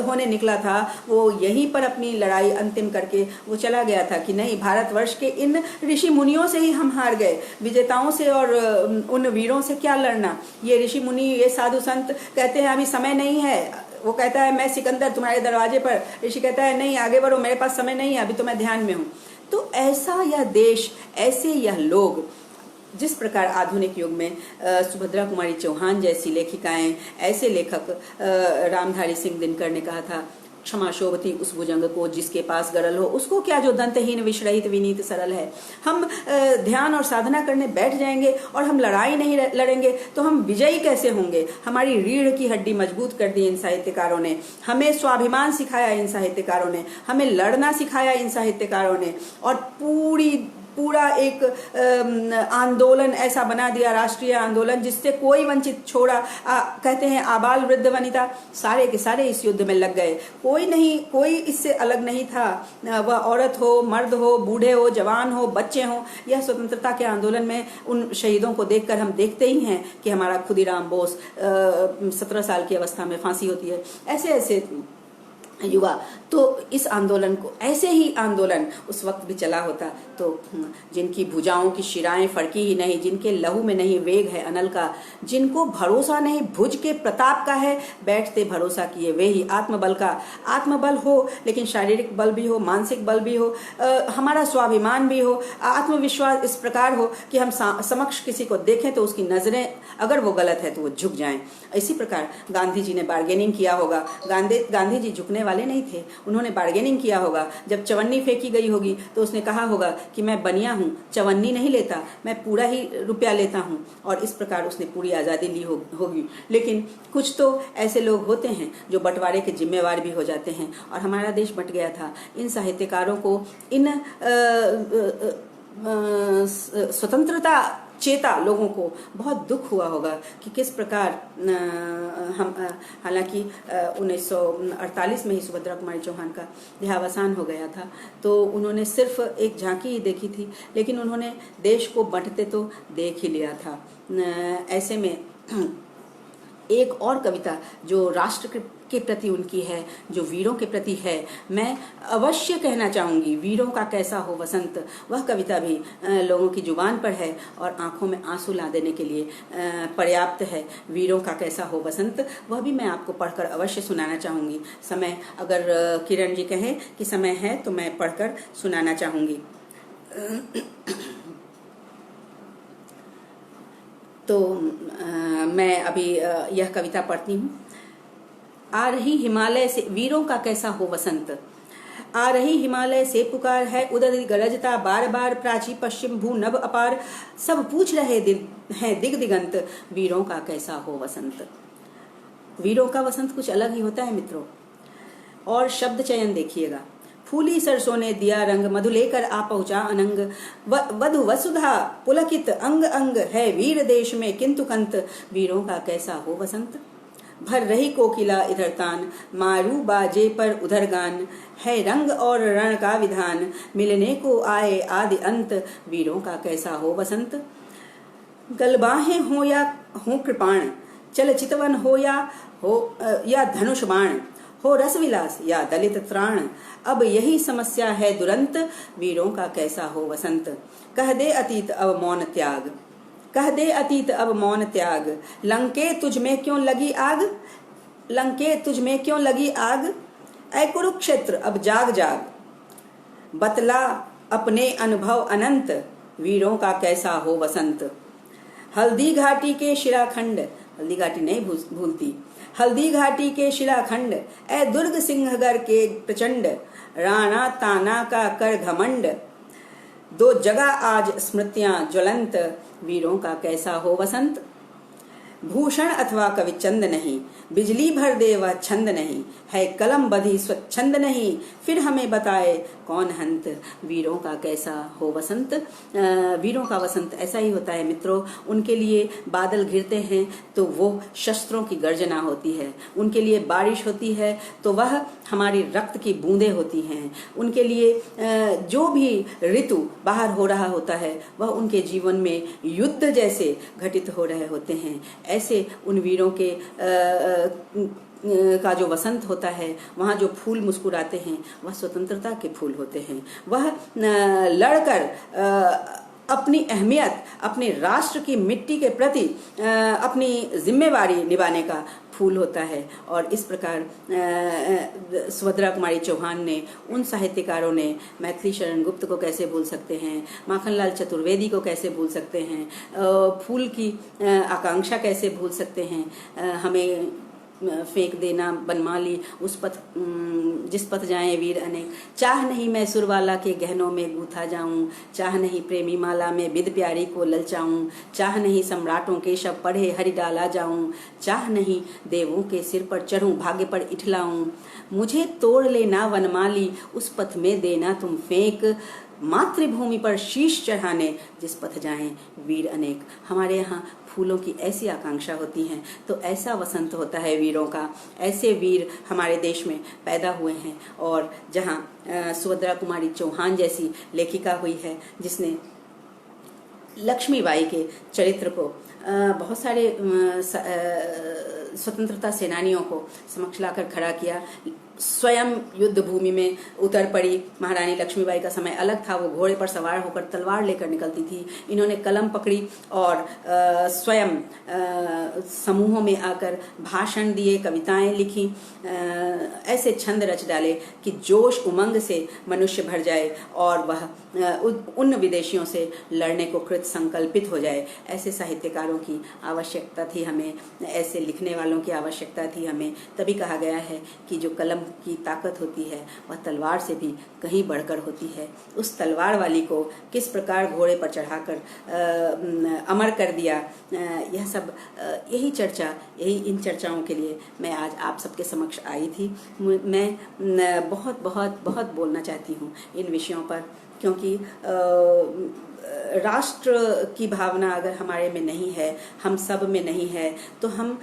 होने निकला था वो यहीं पर अपनी लड़ाई अंतिम करके वो चला गया था कि नहीं, भारतवर्ष के इन ऋषि मुनियों से ही हम हार गए, विजेताओं से और उन वीरों से क्या लड़ना। ये ऋषि मुनि, ये साधु संत कहते हैं अभी समय नहीं है, वो कहता है मैं सिकंदर तुम्हारे दरवाजे पर, ऋषि कहता है नहीं आगे बढ़ो, मेरे पास समय नहीं है, अभी तो मैं ध्यान में हूँ। तो ऐसा यह देश, ऐसे यह लोग, जिस प्रकार आधुनिक युग में सुभद्रा कुमारी चौहान जैसी लेखिकाएं, ऐसे लेखक, रामधारी सिंह दिनकर ने कहा था, क्षमा शोभती उस भुजंग को जिसके पास गरल हो, उसको क्या जो दंतहीन विषरहित विनीत सरल है। हम ध्यान और साधना करने बैठ जाएंगे और हम लड़ाई नहीं लड़ेंगे तो हम विजयी कैसे होंगे। हमारी रीढ़ की हड्डी मजबूत कर दी इन साहित्यकारों ने, हमें स्वाभिमान सिखाया इन साहित्यकारों ने, हमें लड़ना सिखाया इन साहित्यकारों ने, और पूरा एक आंदोलन ऐसा बना दिया, राष्ट्रीय आंदोलन, जिससे कोई वंचित छोड़ा। कहते हैं आबाल वृद्ध वनिता, सारे के सारे इस युद्ध में लग गए, कोई इससे अलग नहीं था। वह औरत हो, मर्द हो, बूढ़े हो, जवान हो, बच्चे हो। यह स्वतंत्रता के आंदोलन में उन शहीदों को देखकर हम देखते ही हैं कि हमारा खुदीराम बोस 17 साल की अवस्था में फांसी होती है। ऐसे युवा, तो इस आंदोलन को, ऐसे ही आंदोलन उस वक्त भी चला होता तो जिनकी भुजाओं की शिराएं फड़की ही नहीं, जिनके लहू में नहीं वेग है अनल का, जिनको भरोसा नहीं भुज के प्रताप का है, बैठते भरोसा किए वे ही आत्मबल का। आत्मबल हो लेकिन शारीरिक बल भी हो, मानसिक बल भी हो, हमारा स्वाभिमान भी हो, आत्मविश्वास इस प्रकार हो कि हम समक्ष किसी को देखें तो उसकी नजरें अगर वो गलत है तो वो झुक जाएं। इसी प्रकार गांधी जी ने बार्गेनिंग किया होगा। गांधी जी झुकने वाले नहीं थे, उन्होंने बार्गेनिंग किया होगा। जब चवन्नी फेंकी गई होगी तो उसने कहा होगा कि मैं बनिया हूँ, चवन्नी नहीं लेता, मैं पूरा ही रुपया लेता हूँ, और इस प्रकार उसने पूरी आज़ादी ली होगी। लेकिन कुछ तो ऐसे लोग होते हैं जो बंटवारे के जिम्मेवार भी हो जाते हैं, और हमारा देश बंट गया था। इन साहित्यकारों को, इन स्वतंत्रता चेता लोगों को बहुत दुख हुआ होगा कि किस प्रकार हम, हालांकि 1948 में ही सुभद्रा कुमारी चौहान का देहावसान हो गया था, तो उन्होंने सिर्फ एक झांकी ही देखी थी, लेकिन उन्होंने देश को बंटते तो देख ही लिया था। ऐसे में एक और कविता जो राष्ट्र के प्रति उनकी है, जो वीरों के प्रति है। मैं अवश्य कहना चाहूँगी, वीरों का कैसा हो वसंत, वह कविता भी लोगों की जुबान पर है और आंखों में आंसू ला देने के लिए पर्याप्त है। वीरों का कैसा हो वसंत, वह भी मैं आपको पढ़कर अवश्य सुनाना चाहूँगी। समय अगर किरण जी कहें कि समय है तो मैं पढ़कर सुनाना चाहूँगी। तो मैं अभी यह कविता पढ़ती हूँ। आ रही हिमालय से, वीरों का कैसा हो वसंत। आ रही हिमालय से पुकार है, उदर गरजता बार बार, प्राची पश्चिम भू नभ अपार, सब पूछ रहे हैं दिग दिगंत, वीरों का कैसा हो वसंत। वीरों का वसंत कुछ अलग ही होता है मित्रों। और शब्द चयन देखिएगा। फूली सरसों ने दिया रंग, मधु लेकर आ पहुंचा अनंग, वधु वसुधा पुलकित अंग अंग, है वीर देश में किंतु कंत, वीरों का कैसा हो वसंत। भर रही कोकिला इधर तान, मारू बाजे पर उधर गान, है रंग और रण का विधान, मिलने को आए आदि अंत, वीरों का कैसा हो वसंत। गलबाहें हो या हो कृपाण, चल चितवन हो या धनुष बाण, हो रसविलास या दलित त्राण, अब यही समस्या है दुरंत, वीरों का कैसा हो वसंत। कह दे अतीत अब मौन त्याग, कह दे अतीत अब मौन त्याग, लंके तुझ में क्यों लगी आग, लंके तुझ में क्यों लगी आग, ऐ कुरुक्षेत्र अब जाग जाग, बतला अपने अनुभव अनंत, वीरों का कैसा हो वसंत। हल्दी घाटी के शिलाखंड, हल्दी घाटी नहीं भूलती, हल्दी घाटी के शिलाखंड, ऐ दुर्ग सिंहगर के प्रचंड, राणा ताना का कर घमंड, दो जगह आज स्मृतियां ज्वलंत, वीरों का कैसा हो वसंत। भूषण अथवा कवि चंद नहीं, बिजली भर दे वह छंद नहीं, है कलम बधी स्वच्छंद नहीं, फिर हमें बताए कौन हंत, वीरों का कैसा हो वसंत। वीरों का वसंत ऐसा ही होता है मित्रों। उनके लिए बादल घिरते हैं तो वो शस्त्रों की गर्जना होती है, उनके लिए बारिश होती है तो वह हमारी रक्त की बूंदें होती हैं, उनके लिए जो भी ऋतु बाहर हो रहा होता है वह उनके जीवन में युद्ध जैसे घटित हो रहे होते हैं। ऐसे उन वीरों के का जो वसंत होता है, वहाँ जो फूल मुस्कुराते हैं वह स्वतंत्रता के फूल होते हैं। वह लड़कर अपनी अहमियत, अपने राष्ट्र की मिट्टी के प्रति अपनी जिम्मेवारी निभाने का फूल होता है। और इस प्रकार सुभद्रा कुमारी चौहान ने, उन साहित्यकारों ने, मैथिली शरण गुप्त को कैसे भूल सकते हैं, माखनलाल चतुर्वेदी को कैसे भूल सकते हैं, फूल की आकांक्षा कैसे भूल सकते हैं, हमें फेंक देना बनमाली उस पथ जिस पथ जाएं वीर अनेक, चाह नहीं मैं सुरवाला के गहनों में गूथा जाऊं, चाह नहीं प्रेमी माला में बिद प्यारी को ललचाऊं, चाह नहीं सम्राटों के शब पढ़े हरि डाला जाऊं, चाह नहीं देवों के सिर पर चढ़ूं भाग्य पर इठलाऊं, मुझे तोड़ लेना वनमाली उस पथ में देना तुम फेंक, मातृभूमि पर शीश चढ़ाने जिस पथ जाएं वीर अनेक। हमारे यहाँ फूलों की ऐसी आकांक्षा होती है, तो ऐसा वसंत होता है वीरों का। ऐसे वीर हमारे देश में पैदा हुए हैं। और जहाँ सुभद्रा कुमारी चौहान जैसी लेखिका हुई है जिसने लक्ष्मीबाई के चरित्र को बहुत सारे स्वतंत्रता सेनानियों को समक्ष लाकर खड़ा किया, स्वयं युद्ध भूमि में उतर पड़ी। महारानी लक्ष्मीबाई का समय अलग था, वो घोड़े पर सवार होकर तलवार लेकर निकलती थी। इन्होंने कलम पकड़ी और स्वयं समूहों में आकर भाषण दिए, कविताएं लिखी, ऐसे छंद रच डाले कि जोश उमंग से मनुष्य भर जाए और वह उन विदेशियों से लड़ने को कृत संकल्पित हो जाए। ऐसे साहित्यकारों की आवश्यकता थी हमें, ऐसे लिखने वालों की आवश्यकता थी हमें। तभी कहा गया है कि जो कलम की ताकत होती है वह तलवार से भी कहीं बढ़कर होती है। उस तलवार वाली को किस प्रकार घोड़े पर चढ़ाकर अमर कर दिया, यह सब यही चर्चा, यही इन चर्चाओं के लिए मैं आज आप सबके समक्ष आई थी। मैं बहुत बहुत बहुत बोलना चाहती हूँ इन विषयों पर क्योंकि राष्ट्र की भावना अगर हमारे में नहीं है, हम सब में नहीं है, तो हम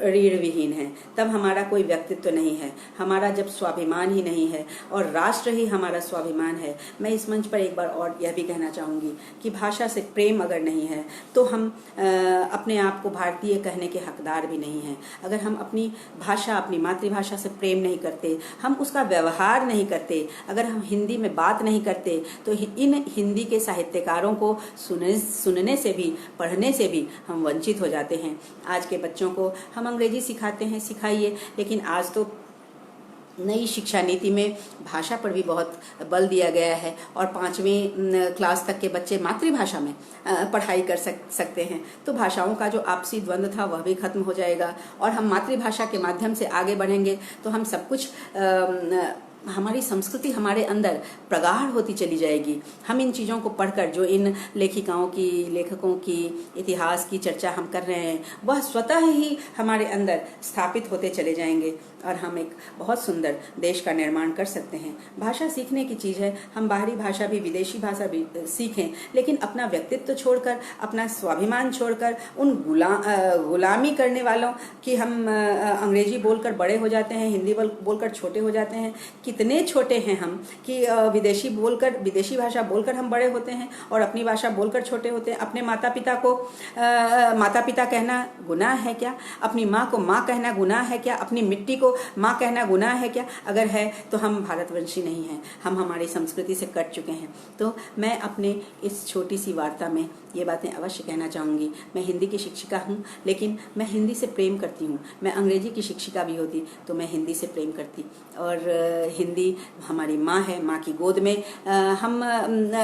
रीढ़ विहीन हैं, तब हमारा कोई व्यक्तित्व नहीं है। हमारा जब स्वाभिमान ही नहीं है और राष्ट्र ही हमारा स्वाभिमान है। मैं इस मंच पर एक बार और यह भी कहना चाहूँगी कि भाषा से प्रेम अगर नहीं है तो हम अपने आप को भारतीय कहने के हकदार भी नहीं हैं। अगर हम अपनी भाषा, अपनी मातृभाषा से प्रेम नहीं करते, हम उसका व्यवहार नहीं करते, अगर हम हिंदी में बात नहीं करते, तो इन हिंदी के साहित्यकारों को सुनने से भी, पढ़ने से भी हम वंचित हो जाते हैं। आज के बच्चों को हम अंग्रेजी सिखाते हैं, सिखाइए, लेकिन आज तो नई शिक्षा नीति में भाषा पर भी बहुत बल दिया गया है और 5वीं क्लास तक के बच्चे मातृभाषा में पढ़ाई कर सकते हैं। तो भाषाओं का जो आपसी द्वंद्व था वह भी खत्म हो जाएगा और हम मातृभाषा के माध्यम से आगे बढ़ेंगे तो हम सब कुछ हमारी संस्कृति हमारे अंदर प्रगाढ़ होती चली जाएगी। हम इन चीज़ों को पढ़कर, जो इन लेखिकाओं की, लेखकों की, इतिहास की चर्चा हम कर रहे हैं, वह स्वतः ही हमारे अंदर स्थापित होते चले जाएंगे और हम एक बहुत सुंदर देश का निर्माण कर सकते हैं। भाषा सीखने की चीज़ है। हम बाहरी भाषा भी, विदेशी भाषा भी सीखें, लेकिन अपना व्यक्तित्व छोड़कर, अपना स्वाभिमान छोड़कर, उन गुलामी करने वालों की हम अंग्रेजी बोलकर बड़े हो जाते हैं, हिंदी बोलकर छोटे हो जाते हैं। कितने छोटे हैं हम कि विदेशी भाषा बोलकर हम बड़े होते हैं और अपनी भाषा बोलकर छोटे होते हैं। अपने माता पिता को माता पिता कहना गुनाह है क्या? अपनी माँ को माँ कहना गुनाह है क्या? अपनी मिट्टी को माँ कहना गुनाह है क्या? अगर है तो हम भारतवंशी नहीं हैं, हम हमारी संस्कृति से कट चुके हैं। तो मैं अपने इस छोटी सी वार्ता में ये बातें अवश्य कहना चाहूँगी। मैं हिंदी की शिक्षिका हूँ, लेकिन मैं हिंदी से प्रेम करती हूँ। मैं अंग्रेजी की शिक्षिका भी होती तो मैं हिंदी से प्रेम करती, और हिंदी हमारी माँ है। माँ की गोद में हम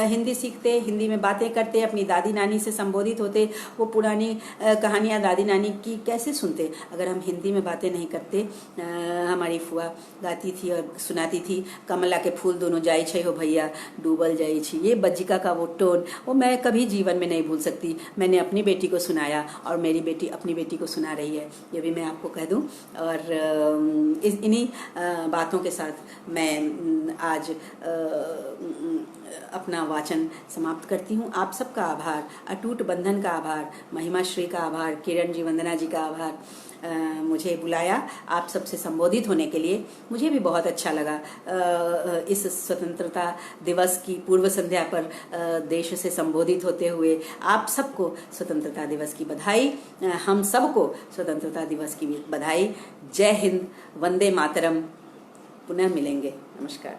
हिंदी सीखते, हिंदी में बातें करते, अपनी दादी नानी से संबोधित होते। वो पुरानी कहानियाँ दादी नानी की कैसे सुनते अगर हम हिंदी में बातें नहीं करते। हमारी फुआ गाती थी और सुनाती थी, कमला के फूल दोनों जाई छै हो भैया, डूबल जाई छी। ये बज्जिका का वो टोन, वो मैं कभी जीवन में नहीं भूल सकती। मैंने अपनी बेटी को सुनाया और मेरी बेटी अपनी बेटी को सुना रही है, ये भी मैं आपको कह दूं। और इन्हीं बातों के साथ मैं आज अपना वाचन समाप्त करती हूँ। आप सबका आभार, अटूट बंधन का आभार, महिमा श्री का आभार, किरण जी, वंदना जी का आभार। मुझे बुलाया आप सबसे संबोधित होने के लिए, मुझे भी बहुत अच्छा लगा। इस स्वतंत्रता दिवस की पूर्व संध्या पर देश से संबोधित होते हुए आप सबको स्वतंत्रता दिवस की बधाई, हम सबको स्वतंत्रता दिवस की बधाई। जय हिंद, वंदे मातरम। पुनः मिलेंगे। नमस्कार।